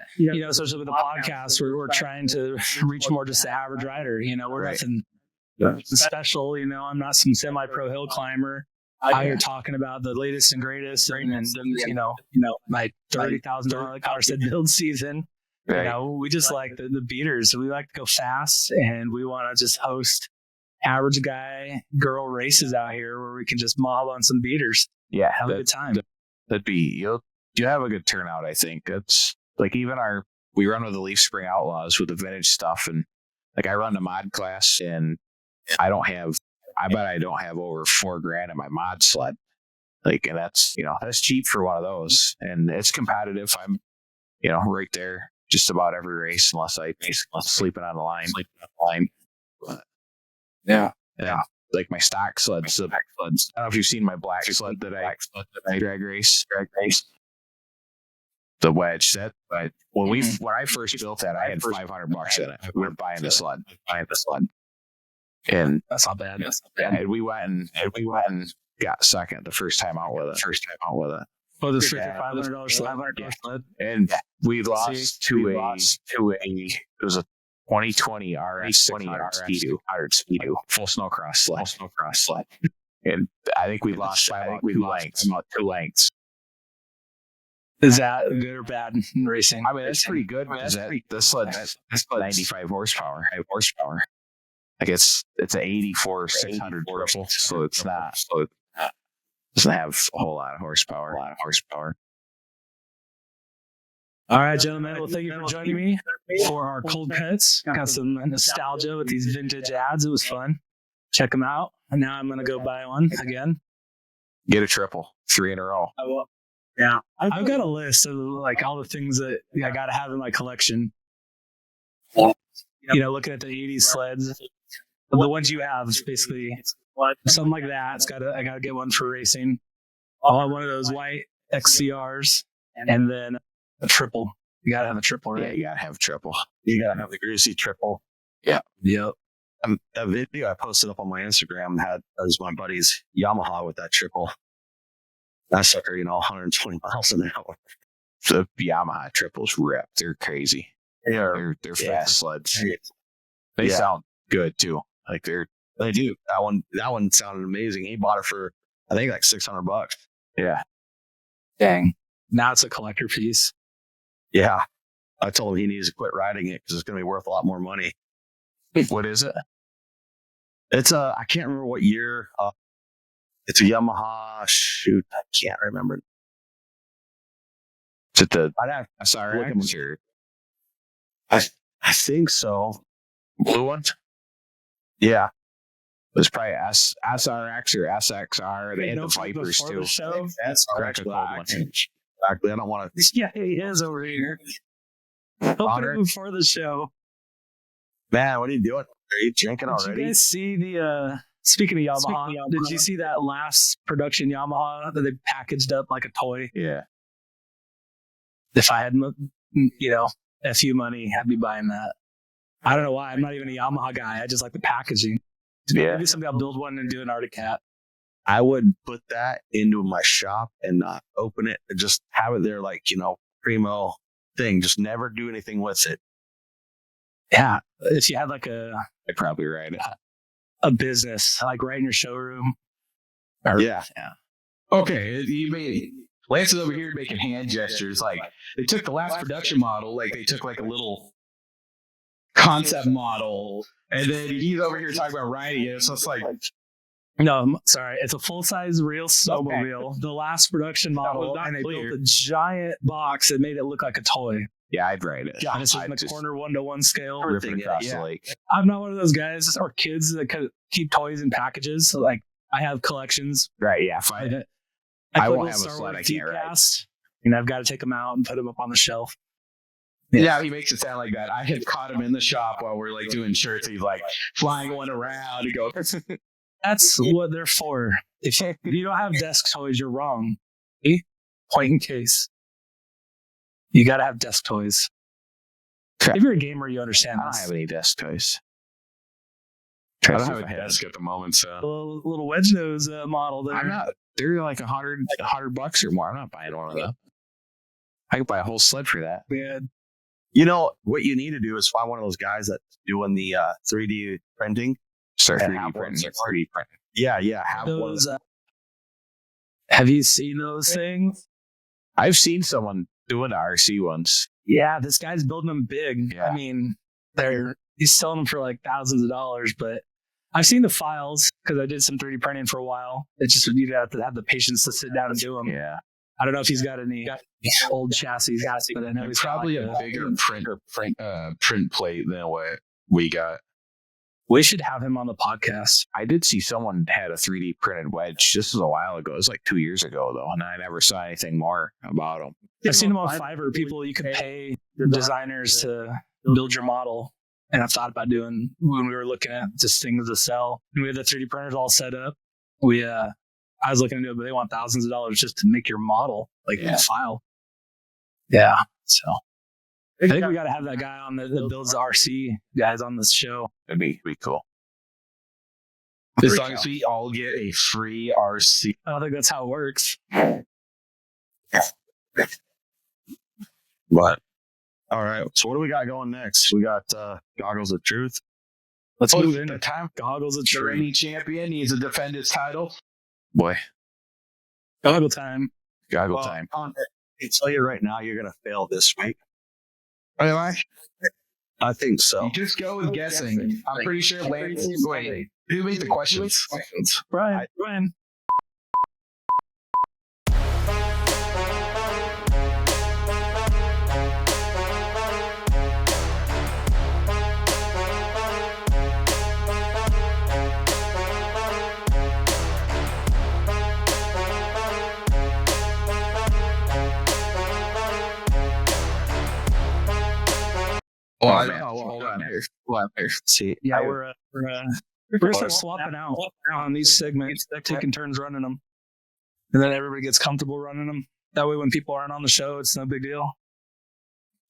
Especially with the podcast, we're trying to reach more just the average rider. We're nothing special. I'm not some semi-pro hill climber out here talking about the latest and greatest, and my $30,000 like Connor said build season. Right. We just like the beaters. We like to go fast, and we want to just host average guy girl races out here where we can just mob on some beaters. Yeah, Have a good time. You have a good turnout. I think it's like even we run with the Leaf Spring Outlaws with the vintage stuff, and like I run the mod class, and I bet I don't have over $4,000 in my mod sled. Like, and that's cheap for one of those, and it's competitive. I'm right there just about every race unless I sleeping on the line. But, yeah. Like my stock sleds. I don't know if you've seen my black sled that I drag race. The Wedge set. When I first built that, I had $500 in it. We were buying the sled. And That's not bad. and we went and got second the first time out with it. Oh, this $500 sled. And we lost to it was a 2020 RS 600 Speedo, full snowcross sled. And I think we lost by about 2 lengths. Is that good or bad in racing? I mean, that's pretty good. This sled 95 horsepower. Like it's an 84 600 triple, so it doesn't have a whole lot of horsepower. All right, gentlemen. Well, thank you for joining me for our cold cuts. Got some nostalgia with these vintage ads. It was fun. Check them out. And now I'm going to go buy one again. Get a triple, 3 in a row. Yeah. I've got a list of like all the things that I got to have in my collection. Looking at the 80s sleds, the ones you have, basically something like that. I gotta get one for racing. I want one of those white XCRs, and then a triple. You gotta have a triple, right? Yeah, you gotta have triple. You gotta have the greasy triple. Yep. That video I posted up on my Instagram was my buddy's Yamaha with that triple. That sucker, 120 miles an hour. The Yamaha triples rip. They're crazy. They're fast sleds. They sound good too. Like they do. That one sounded amazing. He bought it for I think like $600. Yeah. Dang. Now it's a collector piece. Yeah. I told him he needs to quit riding it because it's going to be worth a lot more money. What is it? It's I can't remember what year. It's a Yamaha. Shoot, I can't remember. Is it the I'd have SRX or I think so. blue one? Yeah. It was probably SRX or SXR. They had the Vipers too. That's Crack a cold one. Exactly. I don't want to. Yeah, he is over here. Open it before the show. Man, what are you doing? Are you drinking already? Did you guys see the? Speaking of Yamaha, did you see that last production Yamaha that they packaged up like a toy? Yeah. If I had, a few money, I'd be buying that. I don't know why. I'm not even a Yamaha guy. I just like the packaging. Yeah. Maybe someday I'll build one and do an Arctic Cat. I would put that into my shop and not open it and just have it there like, primo thing. Just never do anything with it. Yeah. If you had like I'd probably write it. A business, like right in your showroom. Yeah. Okay, you made Lance is over here making hand gestures. Like they took the last production model, like they took like a little concept model, and then he's over here talking about riding it. So it's like, no, I'm sorry, it's a full size real snowmobile, the last production model, and they built a giant box that made it look like a toy. Yeah, I'd write it. Yeah, it's in the corner 1-to-1 scale. Rip it across the lake. I'm not one of those guys or kids that keep toys in packages. So like I have collections. Right, yeah. I won't have a sled I can't ride. I've got to take them out and put them up on the shelf. yeah, he makes it sound like that. I had caught him in the shop while we're like doing shirts. He's like flying one around and go. That's what they're for. If you don't have desk toys, you're wrong. Point in case. You got to have desk toys. If you're a gamer, you understand I don't this. have any desk toys. I don't have a desk at the moment, so Little wedge nose model there. I'm not. They're like $100 or more. I'm not buying one of them. I could buy a whole sled for that. Yeah. What you need to do is find one of those guys that's doing the 3D printing. Start And 3D printing. 3D printing. Yeah. Have Those, one. have you seen those things? I've seen someone doing the RC ones. Yeah, this guy's building them big. Yeah. I mean, he's selling them for like thousands of dollars, but I've seen the files because I did some 3D printing for a while. It's just you'd have to have the patience to sit down and do them. Yeah. I don't know if he's got any old chassis, but I know he's probably got like a bigger print plate than what we got. We should have him on the podcast. I did see someone had a 3D printed wedge. This was a while ago. It was like 2 years ago, though, and I never saw anything more about them. I've seen them on Fiverr. People, you could pay designers to build your model. And I've thought about doing when we were looking at just things to sell. And we had the 3D printers all set up. I was looking into it, but they want thousands of dollars just to make your model, like in a file. Yeah. So I think we got to have that guy on that builds the RC guys on this show. That'd be cool. As long as we all get a free RC. I don't think that's how it works. But all right. So what do we got going next? We got Goggles of Truth. Let's move the into time. Goggles of The Truth. reigning champion needs to defend his title. Boy, Goggle time. goggle time. I can tell you right now, you're going to fail this week. Am I? I think so. You just go with guessing. I'm pretty sure Lance. Wait, who made the questions? Brian. Hold on here. See, Yeah, I- we're We're gonna start swapping out on these segments, taking turns running them, and then everybody gets comfortable running them. That way, when people aren't on the show, it's no big deal.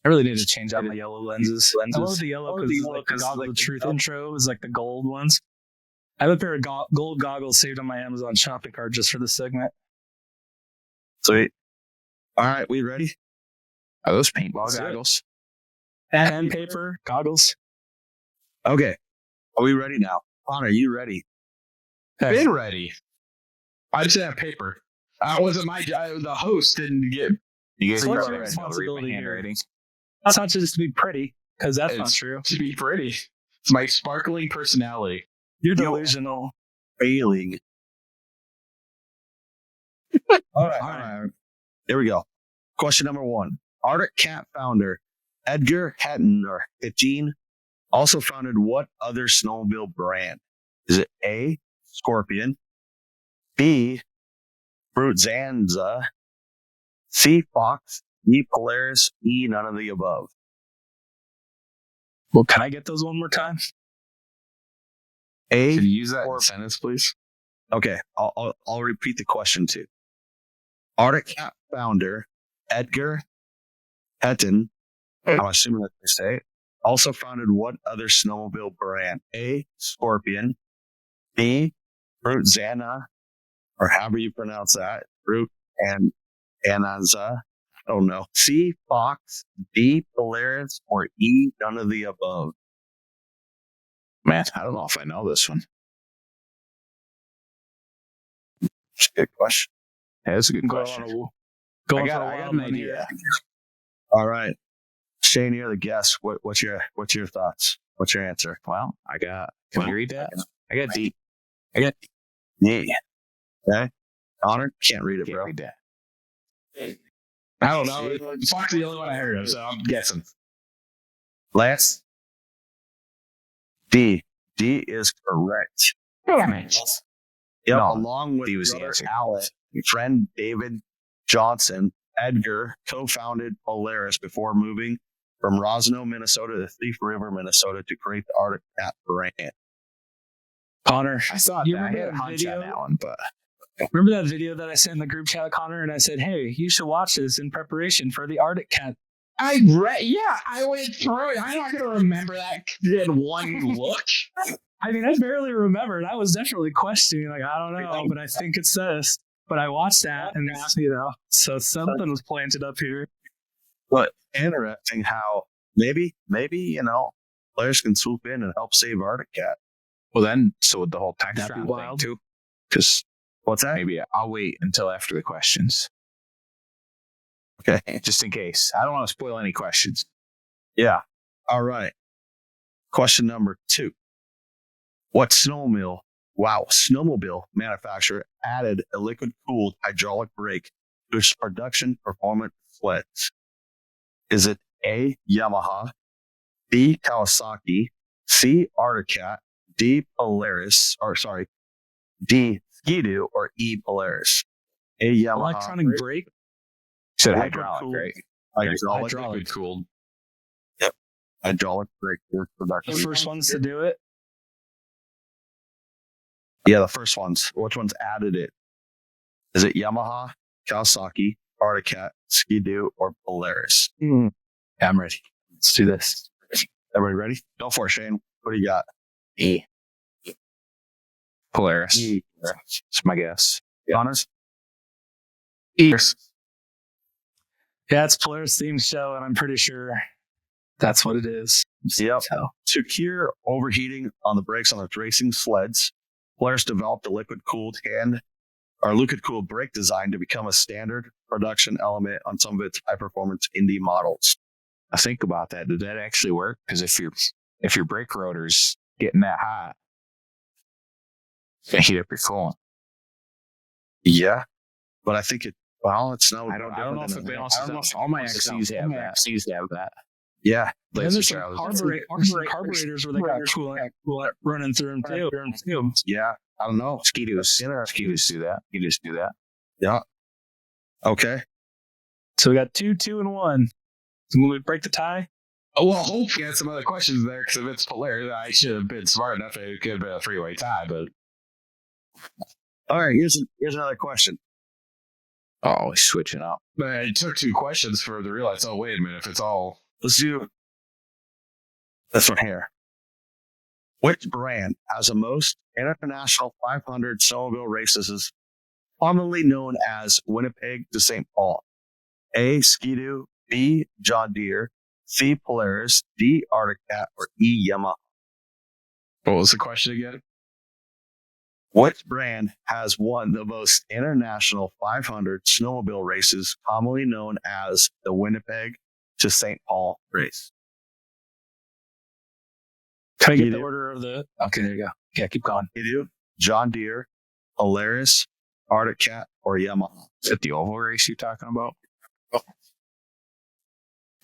I really need to change out my yellow lenses. I love the yellow because the truth intro is like the gold ones. I have a pair of gold goggles saved on my Amazon shopping cart just for this segment. Sweet. All right, we ready? Are those paintball goggles? Pen, paper, goggles. Okay. Are we ready now? Connor, are you ready? Been ready. I just didn't have paper. I wasn't the host didn't get. You guys So what's probably your read my responsibility here? handwriting. It's not just to be pretty, because that's not It's true. to be pretty. It's my sparkling personality. You're delusional. Failing. All right. Here we go. Question number 1. Arctic Cat founder Edgar Hittin also founded what other snowmobile brand? Is it A, Scorpion, B, Fruitzanza, C, Fox, D, Polaris, E, none of the above? Well, can I get those one more time? A, Can you use that in a sentence, please? okay, I'll repeat the question too. Arctic Cat founder Edgar Hittin, I'm assuming that's what they say, also founded what other snowmobile brand? A, Scorpion, B, Fruitzanza, or however you pronounce that, Fruit and Ananza, I don't know. C, Fox, D, Polaris, or E, none of the above? Man, I don't know if I know this one. That's a good question. Yeah, that's a good Go question. Going I got for a an wild one idea. here. All right. Shane, you're the guest. What's your thoughts? What's your answer? Well, can you read that? I got D. Yeah. Okay. Connor, can't read it, Can't bro. read that. I don't know. Fox is the only one I heard of, so I'm guessing. Lance? D. D is correct. Yep, No, along with D was the brother answer. Alan, friend David Johnson, Edgar co-founded Polaris before moving from Rosno, Minnesota to Thief River, Minnesota to create the Arctic Cat brand. Connor, I saw you that. I remember had a that hunch video? on that one, but Remember that video that I sent in the group chat, Connor? And I said, hey, you should watch this in preparation for the Arctic Cat. I went through it. I'm not going to remember that in one look. I mean, I barely remembered. I was definitely questioning, like, I don't know, but I think it's this. But I watched that and, so something was planted up here. But interesting how maybe, players can swoop in and help save Arctic Cat. well then, so with the whole tax That'd be thing wild. too, because What's that? maybe I'll wait until after the questions, Okay. just in case. I don't want to spoil any questions. Yeah. All right. Question number 2. What snowmobile manufacturer added a liquid-cooled hydraulic brake to its production performance sleds? Is it A, Yamaha, B, Kawasaki, C, Arctic Cat, D, D, Ski-Doo, or E, Polaris? A, Yamaha. Electronic brake? You said Liquid hydraulic, cooled. right? Hydraulic Liquid cooled. brake for production. The first ones to do it? Yeah, the first ones. Which ones added it? Is it Yamaha, Kawasaki, Arctic Cat, Ski-Doo, or Polaris? Yeah, I'm ready. Let's do this. Everybody ready? Go for it, Shane. What do you got? E. Polaris. E. That's my guess. Honors? Yeah, it's Polaris themed show, and I'm pretty sure that's what it is. Yep. So, To cure overheating on the brakes on its racing sleds, Polaris developed a liquid-cooled brake design to become a standard production element on some of its high-performance Indy models. I think about that. Did that actually work? Because if your brake rotor's getting that hot, it's gonna heat up your coolant. Yeah, but I think it's no. I don't know if all my XCs have that. XCs have that. Yeah, and there's some carburetors where they got coolant running through them too. yeah. I don't know. Ski-Doos do that. You just do that. Yeah. Okay. So we got 2, 2, and 1. So when we break the tie, Oh, well, hopefully, I had some other questions there because if it's Polaris, I should have been smart enough. It could have been a three-way tie, but All right, here's another question. Oh, he's switching up. it took two questions for to realize. Oh, wait a minute! If it's all Let's do this one here. Which brand has the most international 500 snowmobile races, commonly known as Winnipeg to St. Paul? A. Ski-Doo, B. John Deere, C. Polaris, D. Arctic Cat, or E. Yamaha? what was the question again? Which brand has won the most international 500 snowmobile races, commonly known as the Winnipeg to St. Paul race? Can I get You the do. order of the? Okay, there you go. Yeah, keep going. Ski-Doo, John Deere, Polaris, Arctic Cat, or Yamaha? Is it the oval race you're talking about?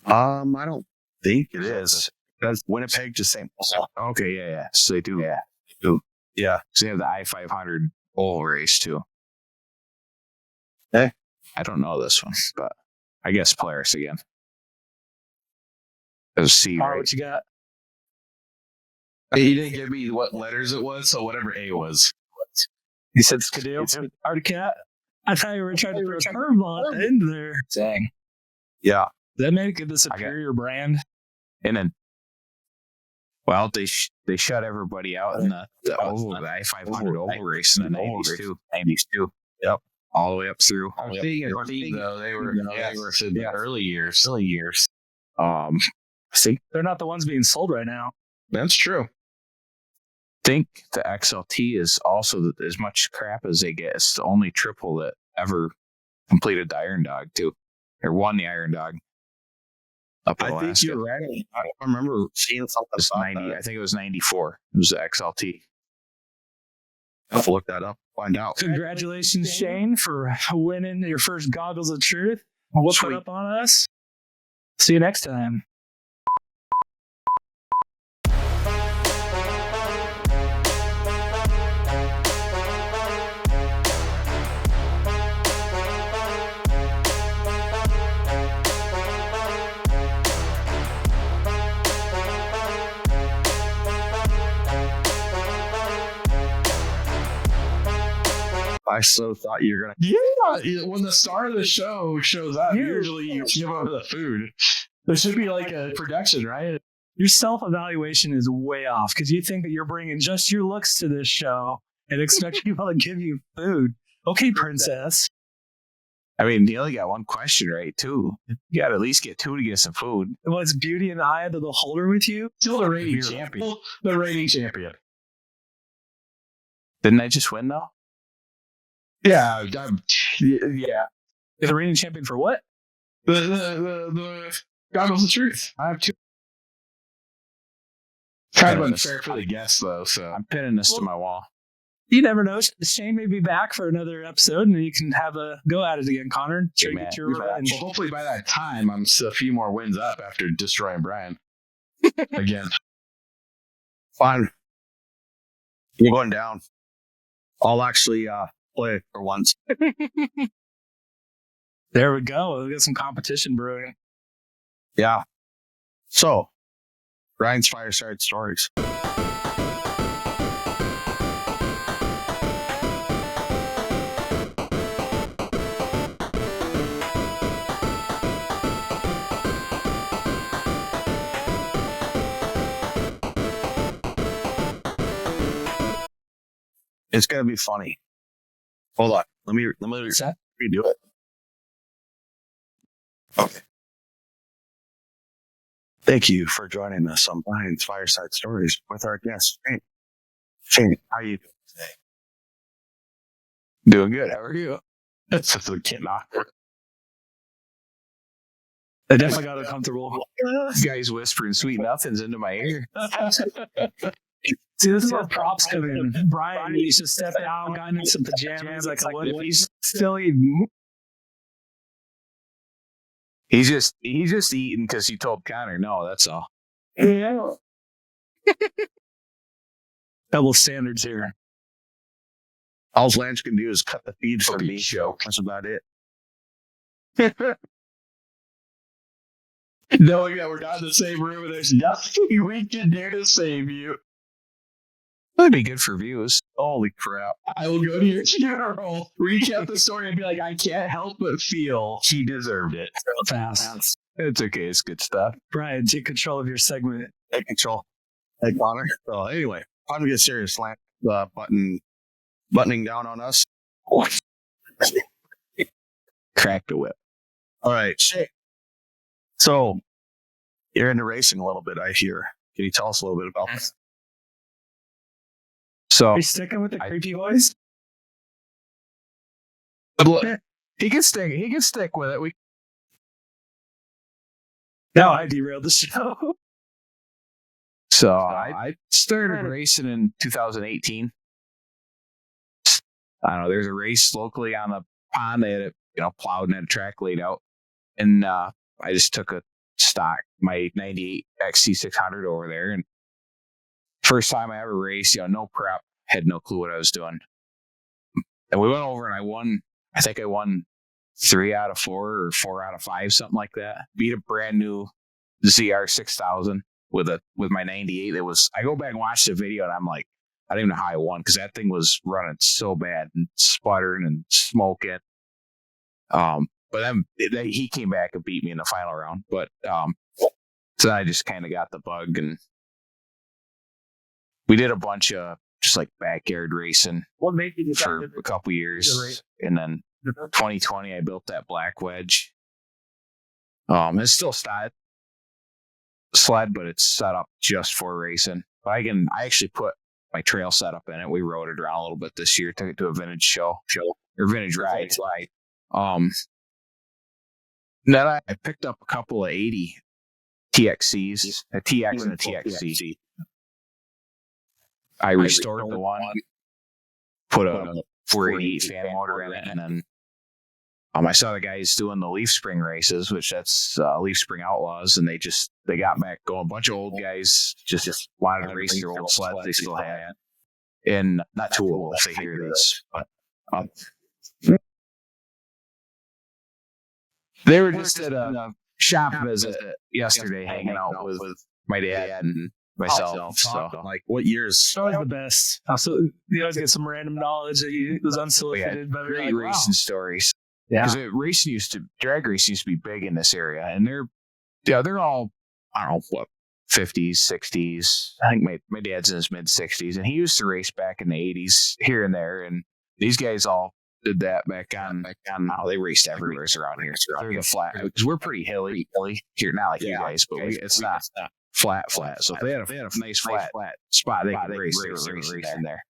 I don't think it is. That's Winnipeg to St. Paul. Okay, yeah. So they do. Yeah. Yeah. So they have the I-500 oval race too. Okay. I don't know this one, but I guess Polaris again. There's a C, All right, right? what you got? He didn't give me what letters it was, so whatever A was. You said Skidoo, Arctic Cat. I thought you were trying to throw a curveball at the end there. Dang. Yeah. Does that make it the superior brand? And then, well, they shut everybody out in the I-500 oval race in the 90s too. Yep. All the way up through. I think though they were in the early years. See, They're not the ones being sold right now. That's true. think the XLT is also as much crap as they get. It's the only triple that ever completed the Iron Dog too, or won the Iron Dog. Up in I Alaska. think you're right. I remember seeing something It's about 90. that. I think it was 94. It was the XLT. I'll have to look that up. Find out. Congratulations, Shane, for winning your first Goggles of Truth. What's Sweet. up on us? See you next time. I so thought you were gonna. Yeah, when the star of the show shows up, usually you give them the food. There should be like a production, right? Your self-evaluation is way off because you think that you're bringing just your looks to this show and expect people to give you food. Okay, princess. I mean, you only got one question right, too. You got to at least get two to get some food. Was beauty in the eye of the beholder with you? Still the reigning champion. The reigning champion. Didn't I just win, though? Yeah, yeah. You're the reigning champion for what? The Goggles of Truth. I have two. Kind of unfair for the guests, though. So I'm pinning this to my wall. You never know. Shane may be back for another episode, and you can have a go at it again, Connor. Try to get your revenge. well, hopefully by that time, I'm still a few more wins up after destroying Brian again. Fine. You're going down. I'll actually play for once. There we go. We got some competition brewing. Yeah. So, Ryan's Fireside Stories. It's gonna be funny. Hold on. Let me What's that? redo it. Okay. Thank you for joining us on Brian's Fireside Stories with our guest, Shane. Shane, how are you doing today? Doing good. How are you? That's just a kid awkward. It definitely got uncomfortable. This guy's whispering sweet nothings into my ear. See, this is where props come in. Brian needs to step out, gotten in some pajamas, like what if he's still eating? He's just eating because you told Connor no. That's all. Yeah. Double standards here. All Lance can do is cut the feed for Be me. joke. That's about it. Knowing that we're not in the same room and there's nothing we can do to save you. That'd be good for views. Holy crap. I will go to your funeral, recap the story, and be like, I can't help but feel he deserved it. Fast. It's okay. It's good stuff. Brian, take control of your segment. Take control. Hey, Connor. So anyway, time to get serious. Buttoning down on us. Crack the whip. All right. So you're into racing a little bit, I hear. Can you tell us a little bit about that? So Are you sticking with the creepy voice? he can stick. He can stick with it. No, I derailed the show. So I started racing in 2018. I don't know. There's a race locally on the pond. They had it, plowed and had a track laid out, and I just took a stock, my '98 XC600 over there, and first time I ever raced, no prep, had no clue what I was doing, and we went over and I won. I think I won 3 out of 4 or 4 out of 5, something like that. Beat a brand new ZR6000 with my '98. It was. I go back and watch the video, and I'm like, I don't even know how I won because that thing was running so bad and sputtering and smoking. But then he came back and beat me in the final round. But so I just kind of got the bug, and we did a bunch of just like backyard racing for a couple years, and then 2020 I built that black Wedge. It's still sled, but it's set up just for racing. But I actually put my trail setup in it. We rode it around a little bit this year. Took it to a vintage show or vintage ride. Then I picked up a couple of 80 TXCs, a TX and a TXC. I restored the one, put a 488 fan motor in it, and then I saw the guys doing the leaf spring races, which that's Leaf Spring Outlaws, and they got back going. A bunch of old guys just wanted to race their old sleds they still had, and not too old if they hear this, but they were just at a shop visit yesterday, hanging out with my dad and myself. So, like, what years? It's always the best. Also, you always get some random knowledge that was unsolicited. But great racing stories. Yeah, because drag racing used to be big in this area, and they're all, I don't know what, 50s, 60s. I think my dad's in his mid 60s, and he used to race back in the 80s here and there, and these guys all did that back on now. They raced everywhere around here. They're the flat, because we're pretty hilly here, not like you guys, but it's not flat. So if they had a nice flat spot, they could race in there.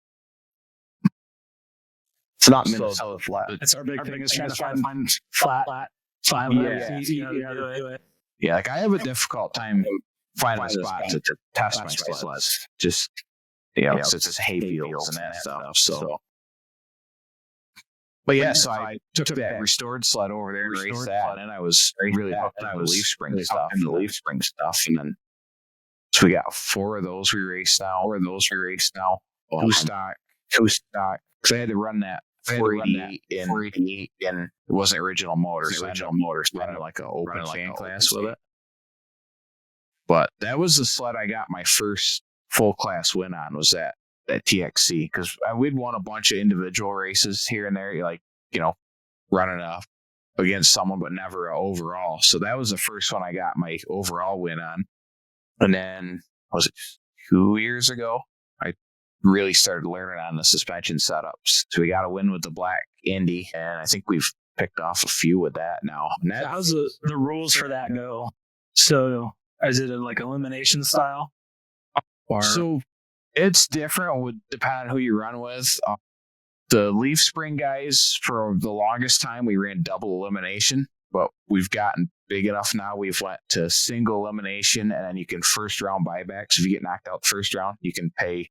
It's not Minnesota flat. That's our big thing is trying to find flat 500 feet. Do it. Yeah, like I have a difficult time finding a spot to test my sleds. Just since it's hay fields and that stuff. So, but yeah, so I took that restored sled over there and raced that, and I was really hooked on the leaf spring stuff and then so we got 4 of those we race now. 2 stock. Because I had to run that 488 and it wasn't original motors. Original motors, running like an open fan class with it. But that was the sled I got my first full class win on, was that TXC, because we'd won a bunch of individual races here and there, like, running up against someone, but never an overall. So that was the first one I got my overall win on. And then, was it 2 years ago? I really started learning on the suspension setups. So we got a win with the black Indy, and I think we've picked off a few with that now. And how's the rules for that go? So is it like elimination style? So it's different depending on who you run with. The Leaf Spring guys, for the longest time, we ran double elimination, but we've gotten big enough now. We've went to single elimination, and then you can first round buybacks. If you get knocked out the first round, you can pay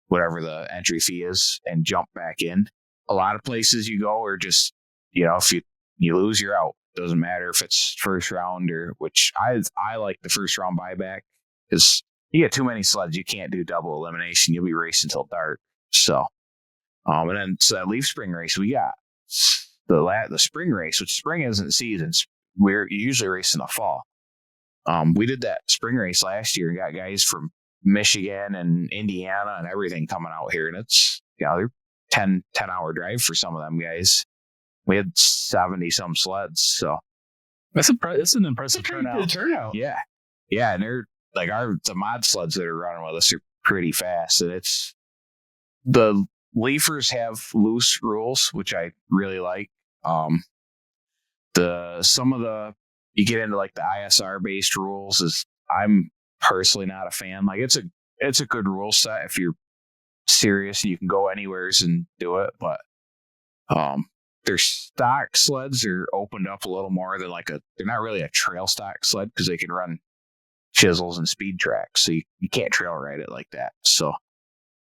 whatever the entry fee is and jump back in. A lot of places you go are just, if you lose, you're out. Doesn't matter if it's first round which I like the first round buyback, because you get too many sleds, you can't do double elimination. You'll be racing until dark. So, and then that Leaf Spring race, we got the spring race, which spring isn't seasons. We're usually racing in the fall. We did that spring race last year and got guys from Michigan and Indiana and everything coming out here. And it's, they're 10-hour drive for some of them guys. We had 70 some sleds. So that's an impressive turnout. Good turnout. yeah. Yeah. And they're like the mod sleds that are running with us are pretty fast. And it's the Leafers have loose rules, which I really like. You get into like the ISR based rules is I'm personally not a fan. Like it's a good rule set if you're serious and you can go anywheres and do it. But their stock sleds are opened up a little more than they're not really a trail stock sled because they can run chisels and speed tracks. So you can't trail ride it like that. So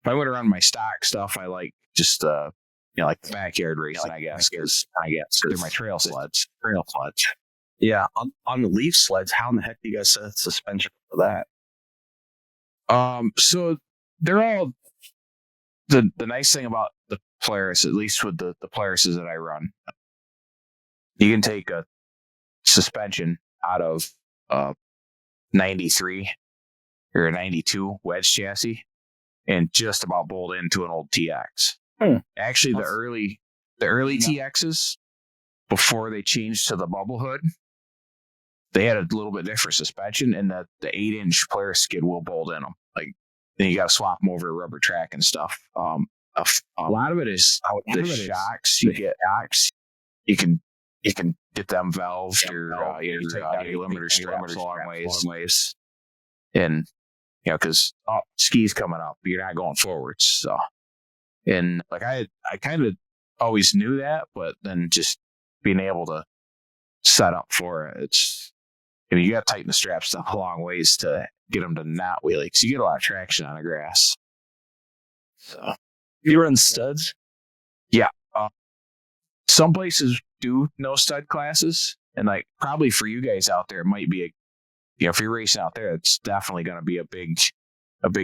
if I want to run my stock stuff, I like just like the backyard racing, I guess, because they're my trail sleds. Yeah, on the Leaf sleds, how in the heck do you guys set suspension for that? So they're all the nice thing about the Polaris, at least with the Polarises that I run, you can take a suspension out of 93 or a 92 Wedge chassis and just about bolt into an old TX. Actually, the early TXs before they changed to the bubble hood, they had a little bit different suspension, and the 8-inch Polaris skid will bolt in them. Like then you got to swap them over to rubber track and stuff. A lot of it is the shocks. You get shocks. You can get them valved or you take out your limiter straps a long ways. And because ski's coming up, you're not going forwards. So, and like I kind of always knew that, but then just being able to set up for it, you got to tighten the straps up a long ways to get them to not wheelie because you get a lot of traction on the grass. So you run studs? Yeah. Some places do no stud classes, and like probably for you guys out there, it might be if you're racing out there, it's definitely going to be a big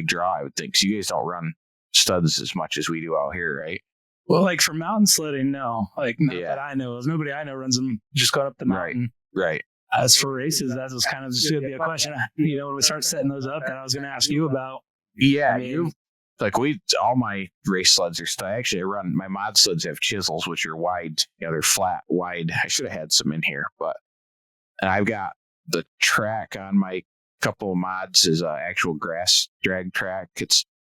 draw, I would think. Because you guys don't run studs as much as we do out here, right? Well, like for mountain sledding, no. Like that I know of. Nobody I know runs them just going up the mountain. Right. As for races, that was kind of just going to be a question. When we start setting those up, that I was going to ask you about. Yeah, all my race sleds are stuck. Actually, I run my mod sleds have chisels, which are wide. They're flat, wide. I should have had some in here, and I've got the track on my couple of mods is an actual grass drag track.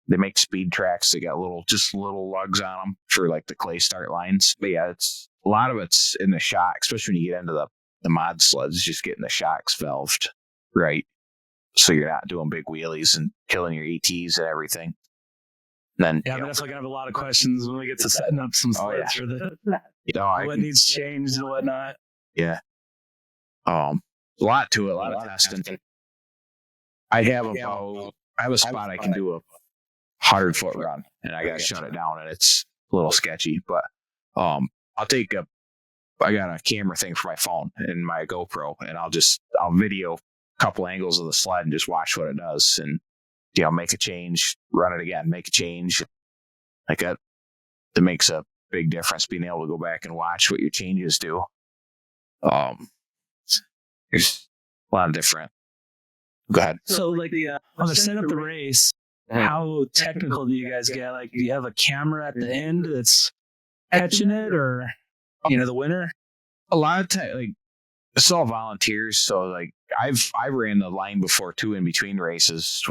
They make speed tracks. They got little lugs on them for like the clay start lines. But yeah, a lot of it's in the shock, especially when you get into the mod sleds, just getting the shocks valved right. So you're not doing big wheelies and killing your ETs and everything. And then, I'm definitely gonna have a lot of questions when we get to setting up some sleds for what needs changed and whatnot. Yeah. A lot to it, a lot of testing. I have a spot I can do a 100-foot run, and I got to shut it down, and it's a little sketchy. But I got a camera thing for my phone and my GoPro, and I'll video a couple angles of the sled and just watch what it does, and make a change, run it again, make a change. Like that makes a big difference, being able to go back and watch what your changes do. There's a lot of different. Go ahead. So like on the set up the race, how technical do you guys get? Like, do you have a camera at the end that's catching it, or the winner? A lot of time, it's all volunteers. So like I ran the line before too in between races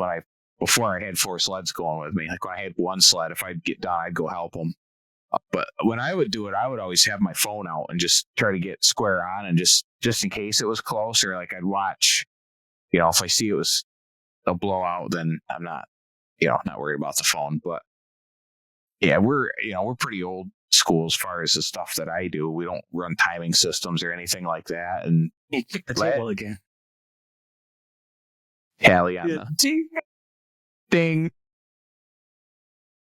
before I had 4 sleds going with me. Like when I had one sled, if I'd get done, I'd go help them. But when I would do it, I would always have my phone out and just try to get square on, and just in case it was close, or like I'd watch. If I see it was a blowout, then I'm not worried about the phone. But yeah, we're pretty old school as far as the stuff that I do. We don't run timing systems or anything like that. And kick the table again. Hallie on the ding.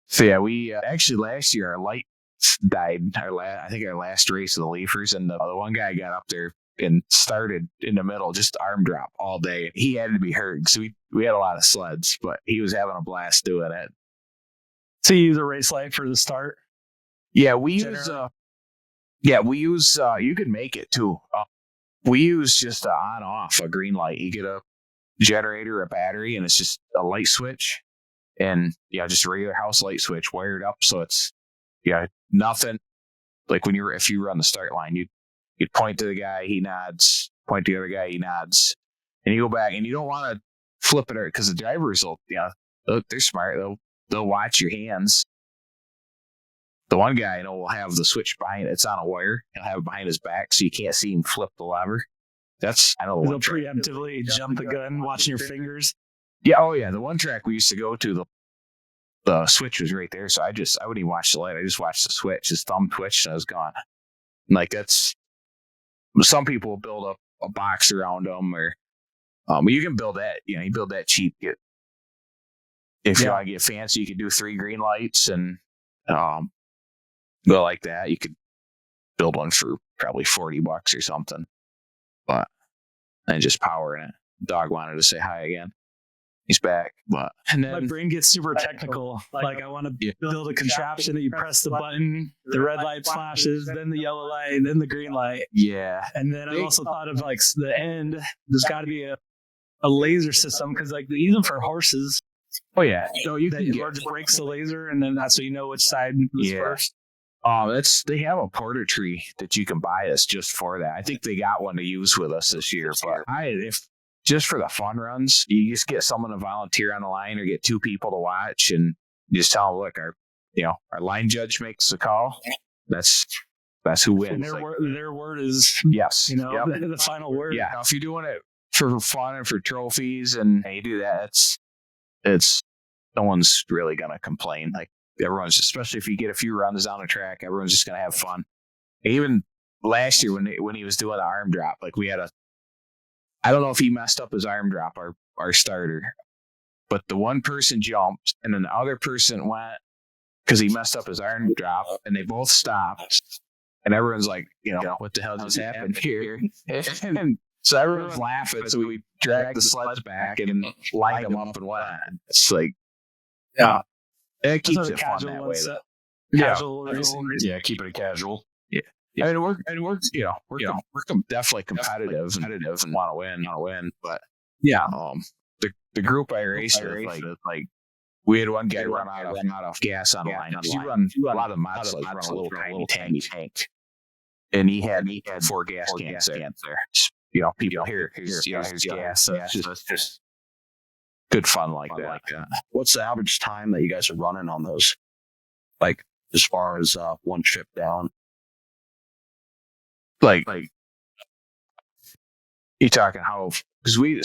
So yeah, we actually last year our light died. I think our last race of the Leafers, and the one guy got up there and started in the middle, just arm drop all day. He had to be hurt. So we had a lot of sleds, but he was having a blast doing it. So you use a race light for the start? Yeah, we use. You can make it too. We use just a on off, a green light. You get a generator, a battery, and it's just a light switch, and just a regular house light switch wired up. So it's nothing. Like if you run the start line, you'd point to the guy, he nods. Point to the other guy, he nods, and you go back, and you don't want to flip it because the drivers will, they're smart. They'll watch your hands. The one guy will have the switch behind. It's on a wire. He'll have it behind his back, so you can't see him flip the lever. I know they'll preemptively jump the gun, watching your fingers. Yeah. Oh yeah. The one track we used to go to, the switch was right there. So I wouldn't even watch the light. I just watched the switch. His thumb twitched and I was gone. Like some people will build up a box around them, or you can build that. You build that cheap. If you want to get fancy, you could do 3 green lights and go like that. You could build one for probably $40 or something. But and just powering it. Dog wanted to say hi again. He's back. But and then my brain gets super technical. Like I want to build a contraption that you press the button, the red light flashes, then the yellow light, then the green light. Yeah. And then I also thought of like the end. There's got to be a laser system because like even for horses. Oh yeah. No, you can just breaks the laser, and then that's so you know which side was first. They have a porter tree that you can buy us just for that. I think they got one to use with us this year. But if just for the fun runs, you just get someone to volunteer on the line or get 2 people to watch and just tell them, look, our line judge makes the call. That's who wins. And their word is yes. The final word. Yeah. Now, if you're doing it for fun and for trophies and you do that, it's no one's really gonna complain. Like everyone's, especially if you get a few runs down the track, everyone's just gonna have fun. Even last year when he was doing the arm drop, like we had I don't know if he messed up his arm drop, our starter, but the one person jumped and then the other person went because he messed up his arm drop, and they both stopped, and everyone's like, what the hell just happened here? And so everyone's laughing. So we dragged the sleds back and lined them up and whatnot. It's like, it keeps it fun that way. Casual. Yeah, keep it casual. Yeah. I mean, we're definitely competitive and want to win. But the group I raced with, like we had one guy run out of gas on the line. You run a lot of mod sleds run a little tiny tank, and he had 4 gas cans there. People here's gas. So it's just good fun like that. What's the average time that you guys are running on those? Like as far as one trip down? Like you talking how? Because we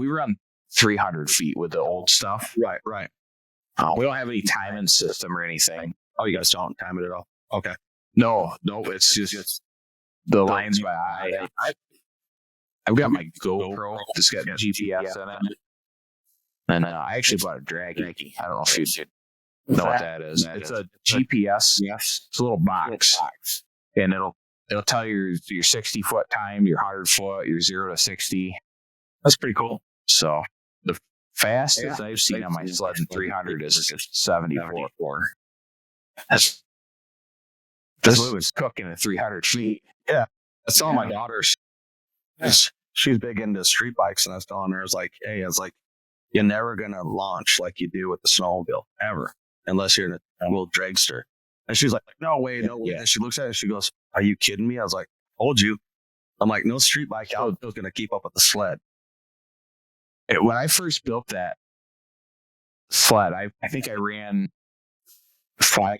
run 300 feet with the old stuff. Right. We don't have any timing system or anything. Oh, you guys don't time it at all? Okay. No, it's just the lines by eye. I've got my GoPro that's got GPS in it. And I actually bought a Draggy. I don't know if you know what that is. It's a GPS. Yes. It's a little box. And it'll tell you your 60-foot time, your 100-foot, your 0 to 60. That's pretty cool. So the fastest I've seen on my sled in 300 is 74. This was cooking at 300 feet. Yeah. I saw my daughter. She's big into street bikes, and I was telling her, I was like, you're never going to launch like you do with the snowmobile, ever, unless you're in a little dragster. And she's like, no way. And she looks at it and she goes, are you kidding me? I was like, told you. I'm like, no street bike out is going to keep up with the sled. When I first built that sled, I think I ran 5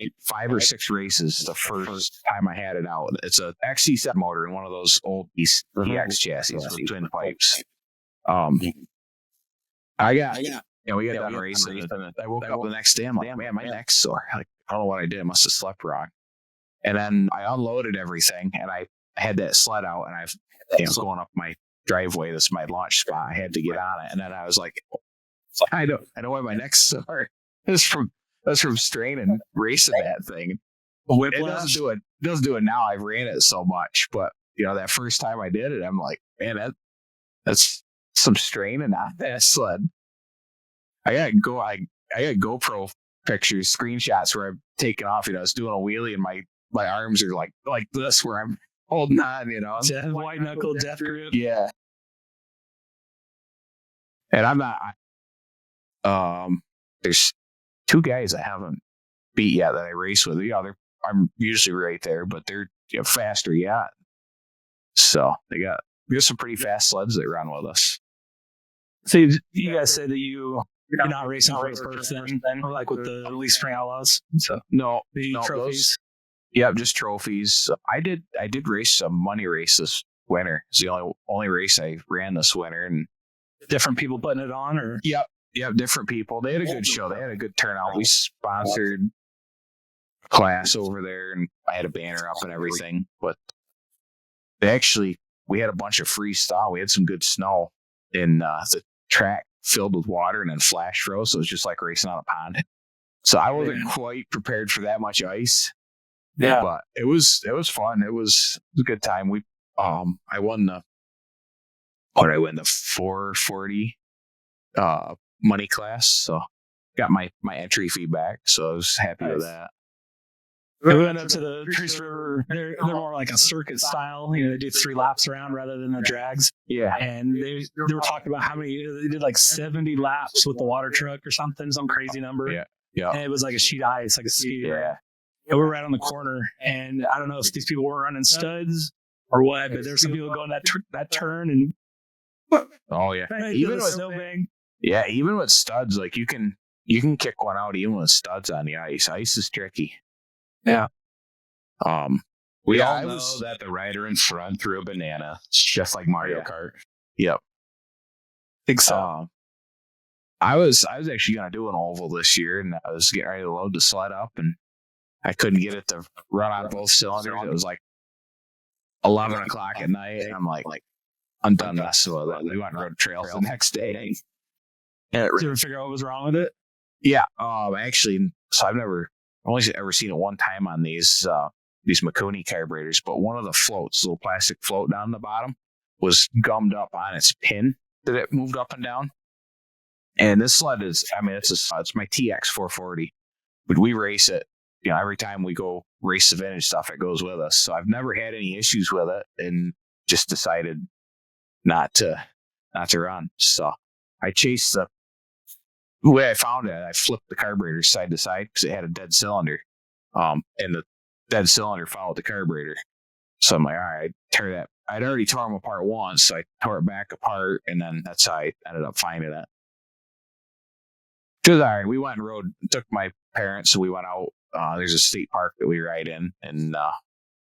or 6 races the first time I had it out. It's a XC7 motor in one of those old EX chassis with twin pipes. We got done racing. I woke up the next day. I'm like, man, my neck's sore. Like, I don't know what I did. I must have slept wrong. And then I unloaded everything, and I had that sled out, and I've going up my driveway. That's my launch spot. I had to get on it, and then I was like, I know why my neck's sore. That's from straining racing that thing. It doesn't do it now. I've ran it so much, but that first time I did it, I'm like, man, that's some straining on that sled. I got GoPro pictures, screenshots where I'm taking off. I was doing a wheelie and my arms are like this, where I'm holding on, you know. White knuckle death grip. Yeah. And I'm not. There's two guys I haven't beat yet that I race with. Yeah, I'm usually right there, but they're faster yet. So we got some pretty fast sleds that run with us. So you guys say that you're not racing for the purse then, or like with the Elite Spring Outlaws. So no trophies. Just trophies. I did race a money race this winter. It's the only race I ran this winter, and different people putting it on, or Yep, different people. They had a good show. They had a good turnout. We sponsored a class over there, and I had a banner up and everything. But we had a bunch of free style. We had some good snow in the track filled with water and then flash froze. So it was just like racing on a pond. So I wasn't quite prepared for that much ice. Yeah, but it was fun. It was a good time. I won the 440 money class, so got my entry fee back. So I was happy with that. We went up to the Priest River. They're more like a circuit style. They do 3 laps around rather than the drags. Yeah, and they were talking about how many they did, like 70 laps with the water truck or something, some crazy number. Yeah. And it was like a sheet of ice, like a ski. Yeah. And we're right on the corner, and I don't know if these people were running studs or what, but there's some people going that turn and. Oh yeah, right, even with snowbank. Yeah, even with studs, like you can kick one out even with studs on the ice. Ice is tricky. Yeah. We all know that the rider in front threw a banana. It's just like Mario Kart. Yep. Think so. I was actually gonna do an oval this year, and I was getting ready to load the sled up, and I couldn't get it to run on both cylinders. It was like 11 o'clock at night, and I'm like I'm done messing with it. We went and rode trails the next day. Did you ever figure out what was wrong with it? Yeah. Actually, so I've only ever seen it one time on these Mikuni carburetors, but one of the floats, little plastic float down the bottom, was gummed up on its pin that it moved up and down. And this sled it's my TX 440, but we race it. Every time we go race the vintage stuff, it goes with us. So I've never had any issues with it, and just decided not to run. So I chased the way I found it. I flipped the carburetor side to side because it had a dead cylinder, and the dead cylinder followed the carburetor. So I'm like, all right, tear that. I'd already torn them apart once, so I tore it back apart, and then that's how I ended up finding it. Just all right. We went and rode. Took my parents, so we went out. There's a state park that we ride in, and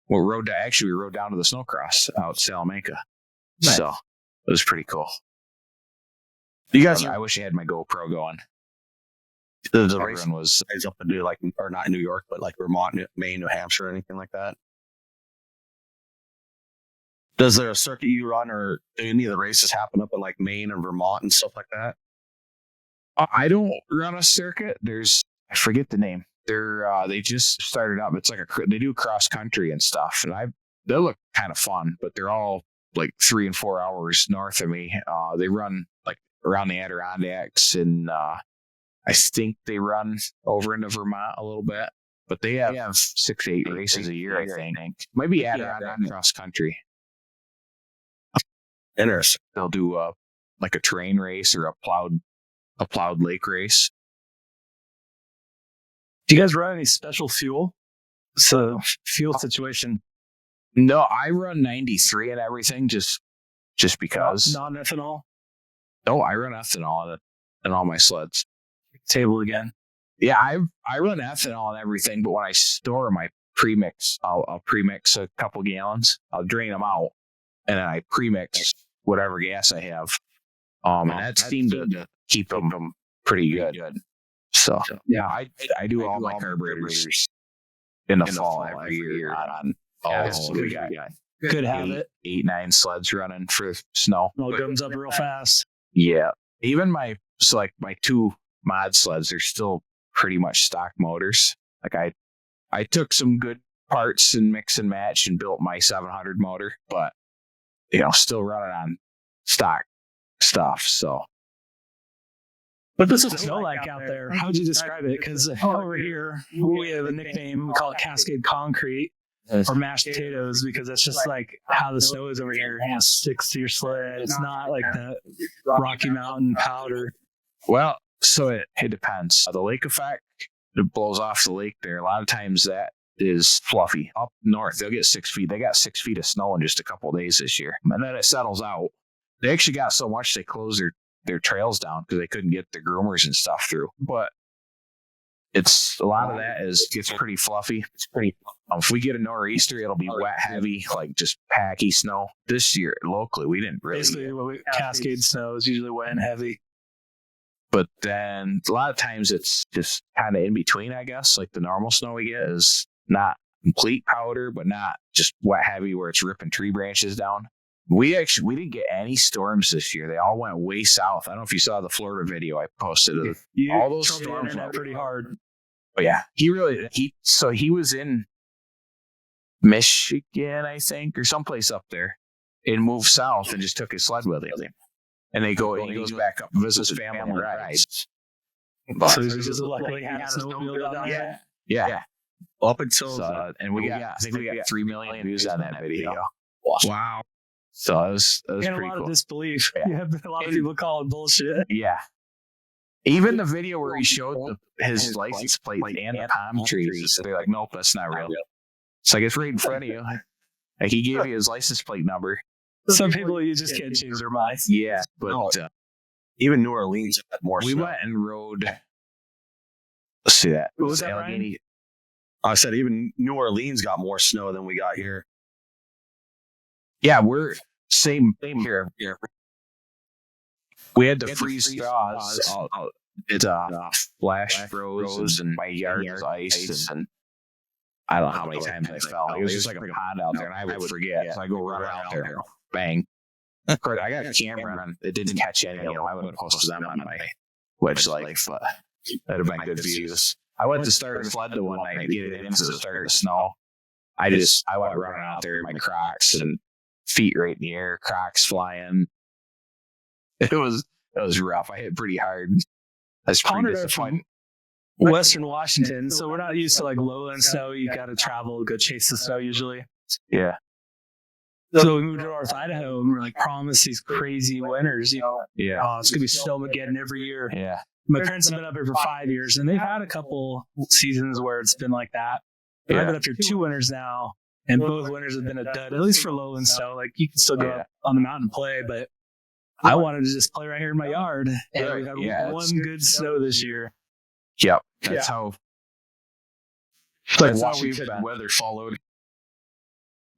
we rode down to the snowcross out Salamanca. Nice. So it was pretty cool. You guys, I wish I had my GoPro going. The race was up into or not in New York, but like Vermont, Maine, New Hampshire, or anything like that. Does there a circuit you run, or do any of the races happen up in like Maine and Vermont and stuff like that? I don't run a circuit. I forget the name. They just started up. It's like they do cross country and stuff, and they look kind of fun, but they're all like 3 and 4 hours north of me. They run like around the Adirondacks, and I think they run over into Vermont a little bit, but they have 6 to 8 races a year. I think maybe Adirondack cross country. Interesting. They'll do like a terrain race or a plowed lake race. Do you guys run any special fuel? So fuel situation. No, I run 93 and everything just because. Non-ethanol? No, I run ethanol in all my sleds. Table again. Yeah, I run ethanol and everything, but when I store my premix, I'll premix a couple gallons. I'll drain them out, and then I premix whatever gas I have. And that seemed to keep them pretty good. So yeah, I do all my carburetors in the fall every year on we got good habit. 8-9 sleds running for snow. All guns up real fast. Yeah, even my 2 mod sleds, they're still pretty much stock motors. Like I took some good parts and mix and match and built my 700 motor, but still running on stock stuff. So. But this is snow like out there. How would you describe it? Because over here, we have a nickname. We call it Cascade Concrete. or mashed potatoes, because that's just like how the snow is over here. It sticks to your sled. It's not like the Rocky Mountain powder. Well, so it depends. The lake effect, it blows off the lake there. A lot of times that is fluffy. Up north, they'll get 6 feet. They got 6 feet of snow in just a couple of days this year. And then it settles out. They actually got so much they closed their trails down because they couldn't get the groomers and stuff through. But it's a lot of that gets pretty fluffy. It's pretty. If we get a nor'easter, it'll be wet, heavy, like just packy snow. This year, locally, we didn't really. Basically, Cascade snow is usually wet and heavy. But then a lot of times it's just kind of in between, I guess. Like the normal snow we get is not complete powder, but not just wet, heavy where it's ripping tree branches down. We didn't get any storms this year. They all went way south. I don't know if you saw the Florida video I posted. All those storms went pretty hard. But yeah, he was in Michigan, I think, or someplace up there, and moved south and just took his sled with him. And he goes back up and visits his family and rides. So he's just luckily had a snowmobile down there. Yeah. Up until and I think we got 3 million views on that video. wow. So it was pretty a lot cool. of disbelief. Yeah. You have a lot of people calling bullshit. Yeah. Even the video where he showed his license plate and the palm trees, they're like, nope, that's not real. It's like, it's right in front of you. Like, he gave you his license plate number. Some people, you just can't change their minds. Yeah, but even New Orleans had more we snow. went and rode. Let's see that. What was that, Ryan? I said even New Orleans got more snow than we got here. Yeah, we're same here. We had to freeze straws. It's flash froze and my yard was ice, and I don't know how many times I fell. It was just like a pond out there, and I would forget. So I go run out there, bang. Of course, I got a camera, and it didn't catch any. I would have posted them on my Wedge life, but that'd have been good views. I went to start a sled the one night to get it into the start of snow. I went running out there in my Crocs and feet right in the air, Crocs flying. It was rough. I hit pretty hard. I was pretty disappointed. Western Washington, so we're not used to like lowland snow. You got to travel, go chase the snow usually. Yeah. So we moved to North Idaho and we're like promised these crazy winters. Yeah. Oh, it's gonna be snowmageddon every year. Yeah. My parents have been up here for 5 years, and they've had a couple seasons where it's been like that. But I've been up here 2 winters now, and both winters have been a dud, at least for lowland snow. Like, you can still go up on the mountain and play, but I wanted to just play right here in my yard. And we had one good snow this year. Yep. That's how. Like Washington weather followed.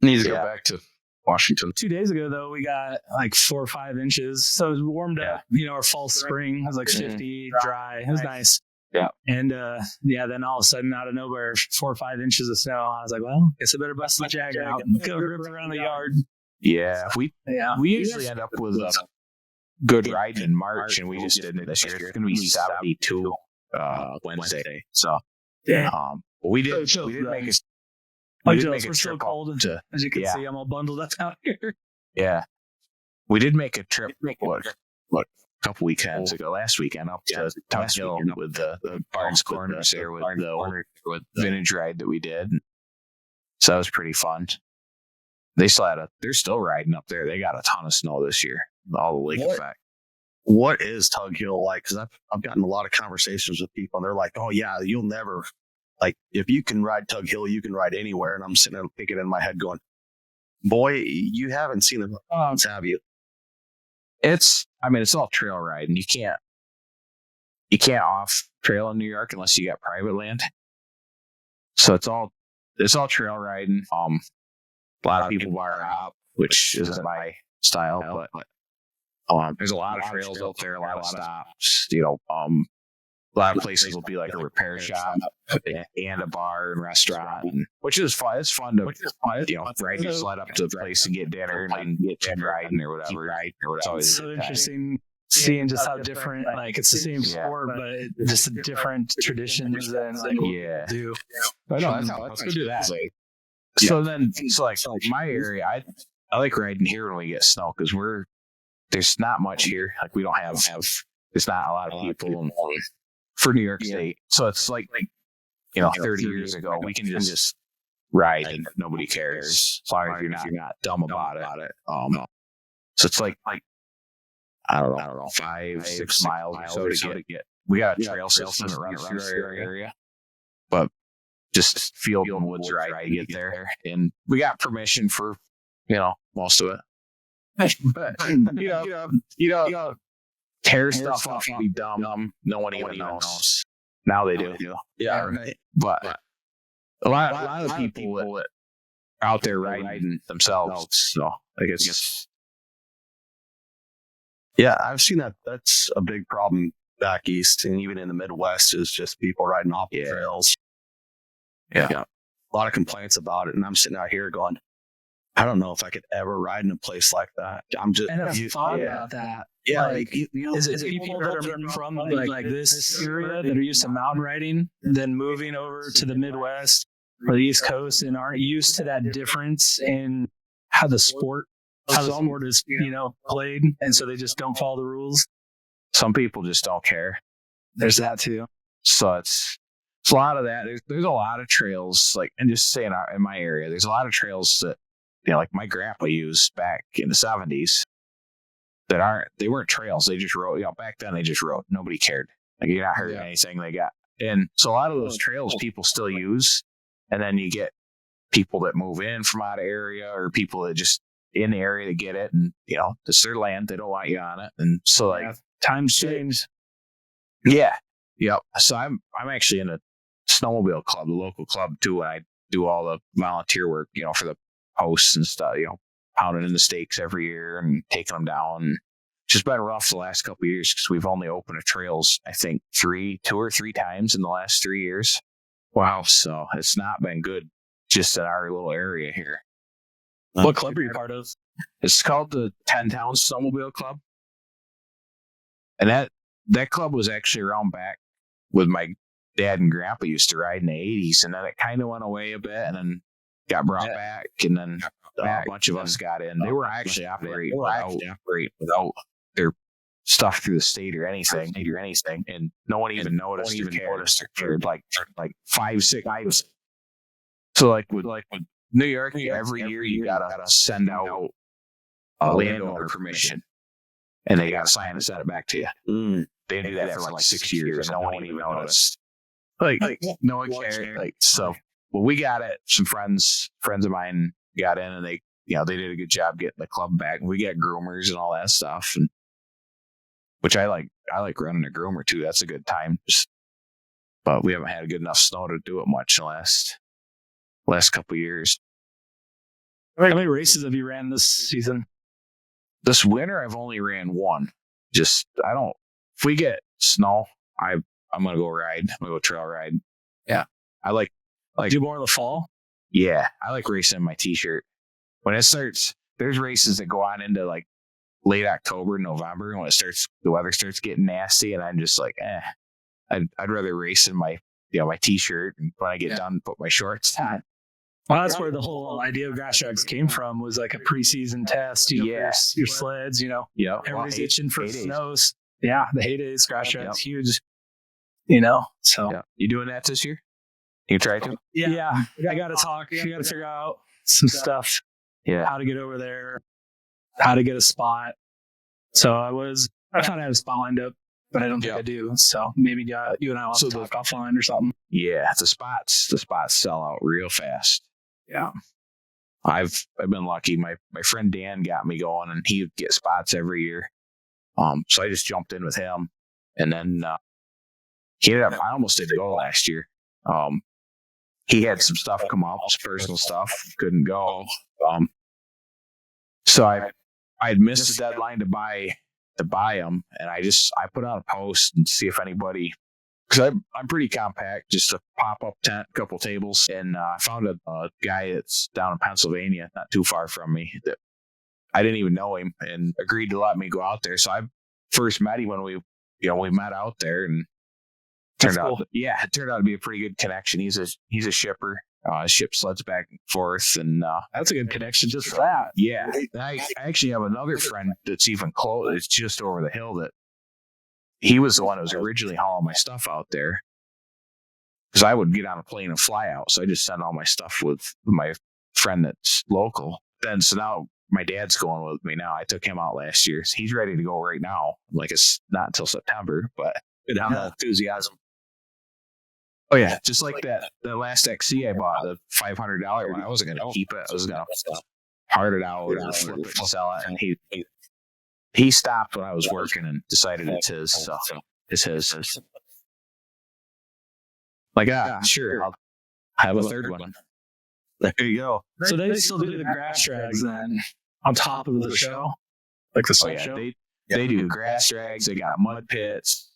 Needs to go back to Washington. 2 days ago, though, we got like 4 or 5 inches. So it warmed up. Our fall spring was like 50, dry. It was nice. Yeah. And then all of a sudden, out of nowhere, 4 or 5 inches of snow. I was like, well, guess I better bust the jacket out and go rip around the yard. Yeah. We usually end up with a good ride in March, and we just didn't this year. It's going to be 72 Wednesday. So, we did make a we're still cold. As you can see, I'm all bundled up out here. Yeah. We did make a trip, a couple weekends ago, last weekend, up to Tug Hill with the Barnes Corners there with the vintage ride that we did. So that was pretty fun. They're still riding up there. They got a ton of snow this year. All the lake effect. What is Tug Hill like? Because I've gotten a lot of conversations with people, and they're like, "Oh yeah, you'll never like if you can ride Tug Hill, you can ride anywhere." And I'm sitting there thinking in my head, going, "Boy, you haven't seen the mountains, have you?" It's all trail riding. You can't off trail in New York unless you got private land. So it's all trail riding. A lot of people bar up, which isn't my style, but there's a lot of trails out there, a lot of stops. A lot of places will be like a repair shop and a bar and restaurant, which is fun. It's fun to ride your sled up to the place and get dinner and get riding or whatever. It's always so interesting seeing just how different. Like, it's the same sport, but just different traditions and do. I know. Let's go do that. So my area, I like riding here when we get snow because there's not much here. Like, we don't have there's not a lot of people for New York State. So it's like 30 years ago, we can just ride and nobody cares as long as you're not dumb about it. So it's like I don't know, 5-6 miles or so to get. We got a trail system that runs through our area, but just field and woods ride to get there, and we got permission for most of it. But you know, tear stuff off and be dumb. No one even knows. Now they do. Yeah, right. But a lot of the people that are out there riding themselves. So I guess. Yeah, I've seen that. That's a big problem back east, and even in the Midwest, is just people riding off the trails. Yeah, a lot of complaints about it, and I'm sitting out here going, I don't know if I could ever ride in a place like that. I'm just. And I've thought about that. Yeah, like, is it people that are from like this area that are used to mountain riding, then moving over to the Midwest or the East Coast and aren't used to that difference in how the sport is, played, and so they just don't follow the rules? Some people just don't care. There's that too. So it's a lot of that. There's a lot of trails, like, and just saying in my area, there's a lot of trails that like my grandpa used back in the 70s that they weren't trails. They just rode. Back then they just rode. Nobody cared. Like, you're not hurting anything they got. And so a lot of those trails people still use, and then you get people that move in from out of area or people that just in the area to get it, and it's their land. They don't want you on it, and so times change. Yeah, yep. So I'm actually in a snowmobile club, the local club too. And I do all the volunteer work, for the hosts and stuff. Pounding in the stakes every year and taking them down. It's just been rough the last couple of years because we've only opened the trails, I think, 2 or 3 times in the last 3 years. Wow. So it's not been good just in our little area here. What club are you part of? It's called the 10 Town Snowmobile Club. And that club was actually around back with my dad and grandpa used to ride in the 80s. And then it kind of went away a bit and then got brought back. And then a bunch of us got in. They were actually operating without their stuff through the state or anything. And no one even noticed or cared. Like 5-6 items. So like with New York, every year you gotta send out a landowner permission, and they gotta sign and send it back to you. They do that for like 6 years. No one even noticed. Like no one cared. Well, we got it. Some friends of mine got in, and they did a good job getting the club back. And we got groomers and all that stuff, and which I like running a groomer too. That's a good time. But we haven't had good enough snow to do it much in the last couple of years. How many races have you ran this season? This winter, I've only ran one. If we get snow, I'm gonna go ride. I'm gonna go trail ride. Yeah, I like do more in the fall. Yeah, I like racing in my t-shirt. When it starts, there's races that go on into like late October, November, when the weather starts getting nasty, and I'm just like, I'd rather race in my my t-shirt, and when I get done, put my shorts on. Well, that's where the whole idea of grass tracks came from, was like a preseason test, your sleds, everybody's itching for snows. Yeah, the heydays, grass tracks, huge, so. Yeah. You doing that this year? You try to? Yeah. I got to talk. I got to figure out some stuff. Yeah. How to get over there, how to get a spot. So I thought I had a spot lined up, but I don't think I do. So maybe you and I will have to talk offline or something. Yeah, the spots sell out real fast. Yeah. I've been lucky. My friend Dan got me going, and he would get spots every year. So I just jumped in with him, and then I almost didn't go last year. He had some stuff come up, some personal stuff, couldn't go. So I had missed the deadline to buy them, and I put out a post and see if anybody, because I'm pretty compact, just a pop-up tent, a couple tables, and I found a guy that's down in Pennsylvania, not too far from me, that I didn't even know him, and agreed to let me go out there. So I first met him when we met out there, and it turned out to be a pretty good connection. He's a shipper. Ship sleds back and forth, and that's a good connection just for that. Yeah, I actually have another friend that's even close. It's just over the hill. That he was the one who was originally hauling my stuff out there. because I would get on a plane and fly out. So I just send all my stuff with my friend that's local. Then, so now my dad's going with me now. I took him out last year. So he's ready to go right now. Like, it's not until September, but Good on the enthusiasm. oh yeah, just like the last XC I bought, the $500 one. I wasn't going to keep it. I was going to hard it out or flip it and sell it. And he stopped when I was working and decided it's his. So it's his. Like, sure, I'll have a third one. There you go. So they still do the grass drags then on top of the show, like the Oh show. yeah, they do grass drags. They got mud pits,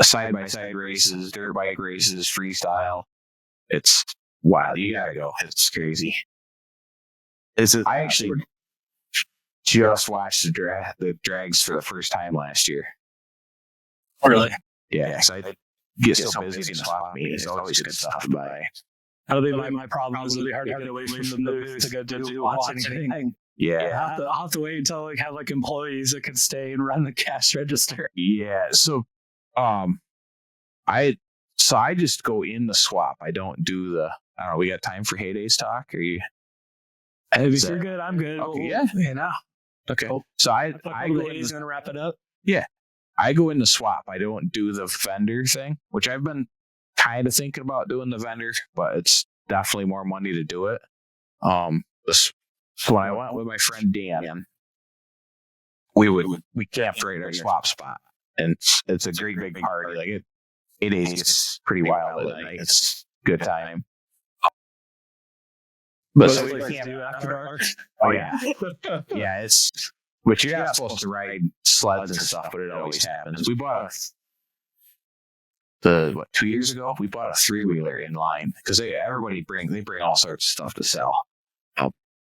side-by-side races, dirt bike races, freestyle. It's wild. You gotta go. It's crazy. I actually just watched the drags for the first time last year. Really? Yeah, because I get so busy in the swap meet. It's always good stuff to buy. That'll be my problem. Is it'll be hard to get away from the booth to go to watch anything. Yeah. I'll have to wait until like have like employees that can stay and run the cash register. Yeah. So, I just go in the swap. I don't do the. I don't know. We got time for heydays talk? Are you? If you're good, I'm good. Okay, yeah. You know. Okay. So I go in. He's gonna wrap it up. Yeah. I go in the swap. I don't do the vendor thing, which I've been kind of thinking about doing the vendor, but it's definitely more money to do it. So when I went with my friend Dan, we camped right at our swap spot, and it's a great big party. Like it is pretty wild at night. It's a good time. But so we can't do after dark. Oh yeah, yeah. It's which you're not supposed to ride sleds and stuff, but it always happens. We bought 2 years ago. We bought a 3-wheeler in line because everybody bring all sorts of stuff to sell.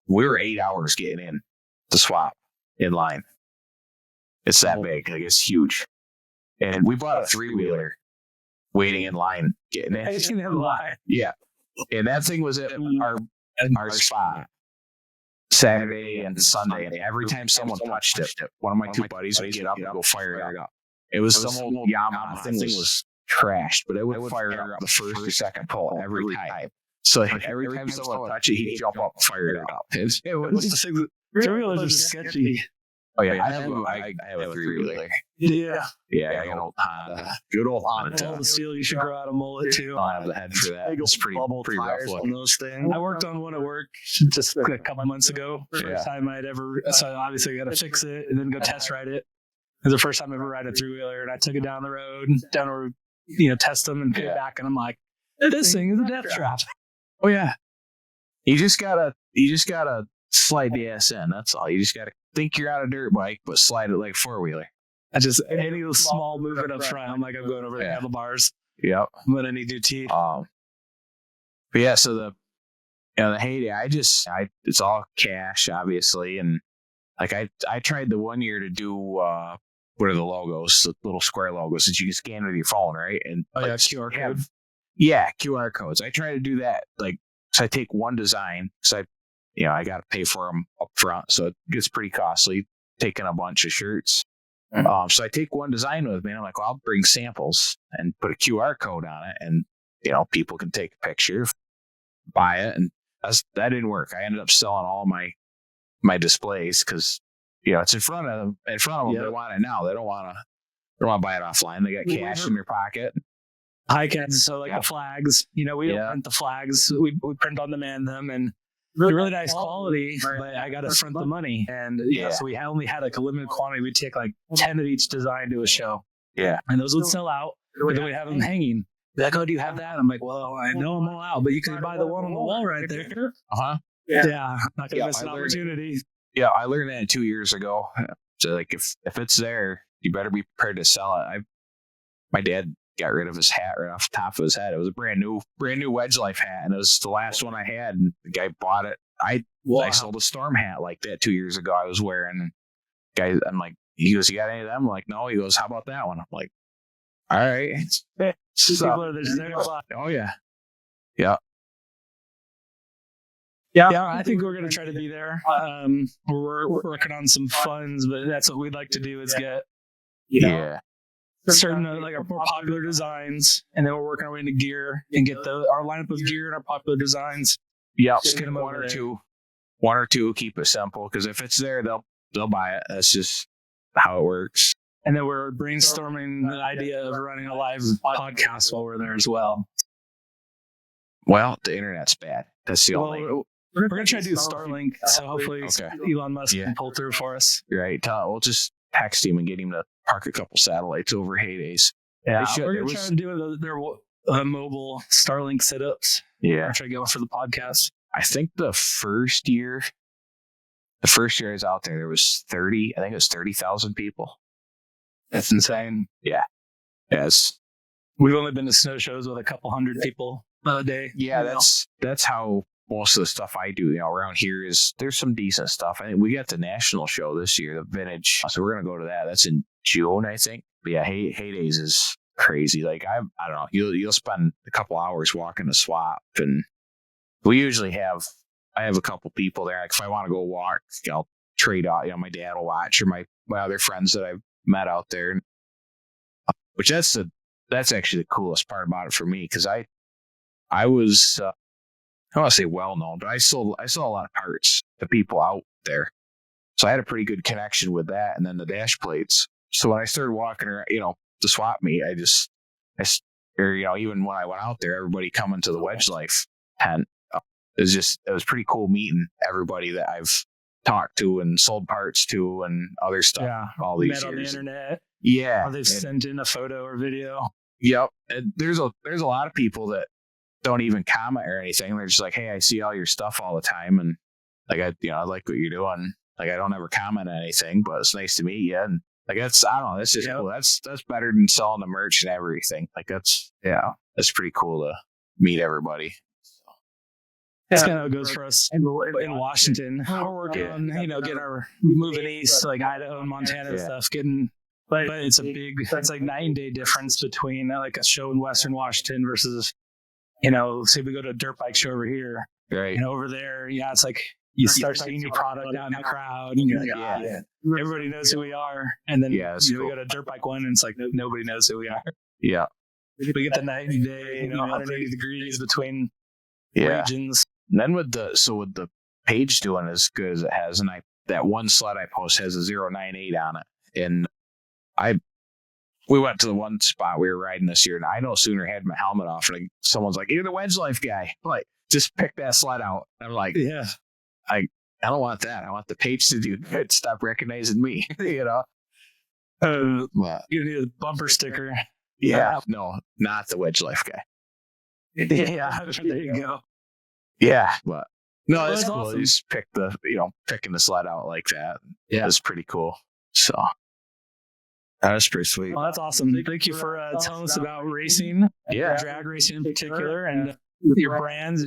We were 8 hours getting in to swap in line. It's that big, like it's huge, and we bought a 3-wheeler waiting in line getting in. I just didn't have a lie. Yeah, and that thing was at our spot Saturday and Sunday, and every time someone touched it, one of my two buddies would get up and go fire it up. It was some old Yamaha thing was trashed, but it would fire it up the first or second pull every time. So every time someone touched it, he'd jump up and fire it up. Three-wheelers are sketchy. Oh yeah, I have a 3-wheeler. Yeah. Yeah, I got an old Honda. Good old Honda. All the steel, you should grow out a mullet too. I don't have the head for that. It's pretty rough on looking. those things. I worked on one at work just a couple months ago. First time I'd ever, so obviously I got to fix it and then go test ride it. It was the first time I ever ride a 3-wheeler, and I took it down the road, test them and put it back, and I'm like, this thing is a death trap. Oh yeah. You just gotta slide the ass in. That's all. You just gotta think you're on a dirt bike, but slide it like 4-wheeler. I just any small movement up front, I'm like, I'm going over the handlebars. Yep. I'm gonna need new teeth. But yeah, so the heyday, it's all cash, obviously, and like I tried the one year to do what are the logos, the little square logos that you can scan with your phone, right? And QR code. Yeah, QR codes. I try to do that, like, so I take one design, because I got to pay for them up front, so it gets pretty costly taking a bunch of shirts. So I take one design with me, and I'm like, well, I'll bring samples and put a QR code on it, and people can take a picture, buy it, and that didn't work. I ended up selling all my displays because it's in front of them. Yep. They want it now. They don't want to buy it offline. They got cash in their pocket. High cats, so like the flags, we don't print the flags. We print on demand them, and really nice quality, but I got to front the money. And so we only had like a limited quantity. We'd take like 10 of each design to a show. Yeah. And those would sell out, but then we'd have them hanging. They're like, oh, do you have that? I'm like, well, I know I'm all out, but you can buy the one on the wall right there. Uh-huh. Yeah. Not going to miss an opportunity. Yeah, I learned that 2 years ago. So like if it's there, you better be prepared to sell it. My dad got rid of his hat right off the top of his head. It was a brand new Wedge Life hat, and it was the last one I had. And the guy bought it. I sold a Storm hat like that 2 years ago. I was wearing. Guy, I'm like, he goes, you got any of them? I'm like, no. He goes, how about that one? I'm like, all right. Oh yeah, yeah. Yeah, I think we're going to try to be there. We're working on some funds, but that's what we'd like to do is get, certain like our more popular designs, and then we're working our way into gear and get our lineup of gear and our popular designs. Yeah, Just get 'em one over or there. two. One or two, keep it simple, because if it's there, they'll buy it. That's just how it works. And then we're brainstorming the idea of running a live podcast while we're there as well. Well, the internet's bad. That's the only. We're gonna try to do Starlink, so hopefully Okay. Elon Musk can pull through for us. Right. We'll just text him and get him to park a couple satellites over Heydays. Yeah, They should- we're there gonna was- try to do their mobile Starlink setups. We're Yeah. gonna try to get one for the podcast. I think the first year I was out there, there was 30,000 people. That's insane. Yes. We've only been to snow shows with a couple hundred people a day. Yeah, that's how most of the stuff I do, around here is there's some decent stuff. I think we got the national show this year, the vintage. So we're gonna go to that. That's in June, I think. But yeah, Heydays is crazy. Like I don't know, you'll spend a couple hours walking the swap, and we usually I have a couple people there. Like if I want to go walk, I'll trade out. My dad will watch, or my other friends that I've met out there. Which that's actually the coolest part about it for me, because I was I don't want to say well known, but I sold a lot of parts to people out there, so I had a pretty good connection with that. And then the dash plates. So when I started walking around, the swap meet, even when I went out there, everybody coming to the Wedge Life tent. It was pretty cool meeting everybody that I've talked to and sold parts to and other stuff. Yeah, all these met on the years. internet. Yeah, Or they've sent in a photo or video. Yep. And there's a lot of people that don't even comment or anything. They're just like, "Hey, I see all your stuff all the time, and like I like what you're doing. Like I don't ever comment on anything, but it's nice to meet you." And like I don't know, that's just cool. That's better than selling the merch and everything. Like that's pretty cool to meet everybody. That's kind of how it goes for us in Washington. We're working on, getting our moving east, like Idaho and Montana and stuff, but it's like night and day difference between like a show in Western Washington versus, say we go to a dirt bike show over here, Right. over there, it's like you start seeing your product out in the crowd and you're like, everybody knows who we are. And then we go to a dirt bike one and it's like, nobody knows who we are. Yeah. We get the night and day, 180 degrees between Yeah. regions. And then with the page doing as good as it has, and that one sled I post has a 098 on it, and we went to the one spot we were riding this year, and I no sooner had my helmet off, and someone's like, "You're the Wedge Life guy." Like, just pick that sled out. And I'm like, Yeah. I don't want that. I want the page to do good. Stop recognizing me. But, You need a bumper sticker. no, not the Wedge Life guy. Yeah, there you go. Yeah, but no, Well, that's that's cool. awesome. You just pick picking the sled out like that. Yeah, it's pretty cool. So That is pretty sweet. Well, that's awesome. Thank you for telling us about racing, drag racing in particular, and your brands,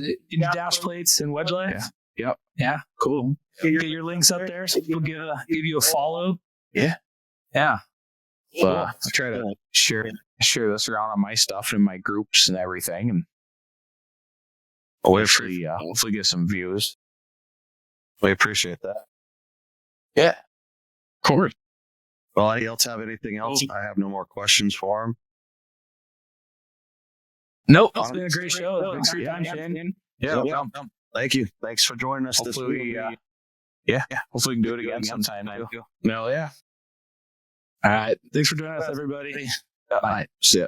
dash plates and Wedge Life. Yep. Yeah, cool. Get your links up there so people give you a follow. Yeah. Yeah. I try to share this around on my stuff and my groups and everything, and hopefully get some views. We appreciate that. Yeah. Of course. Well, anybody else have anything else? I have no more questions for him. Nope. It's been a great show. Thanks for your time, Shane. Yeah. Thank you. Thanks for joining us this week. Hopefully we can do it again sometime. No, yeah. All right. Thanks for joining us, everybody. Bye. See ya.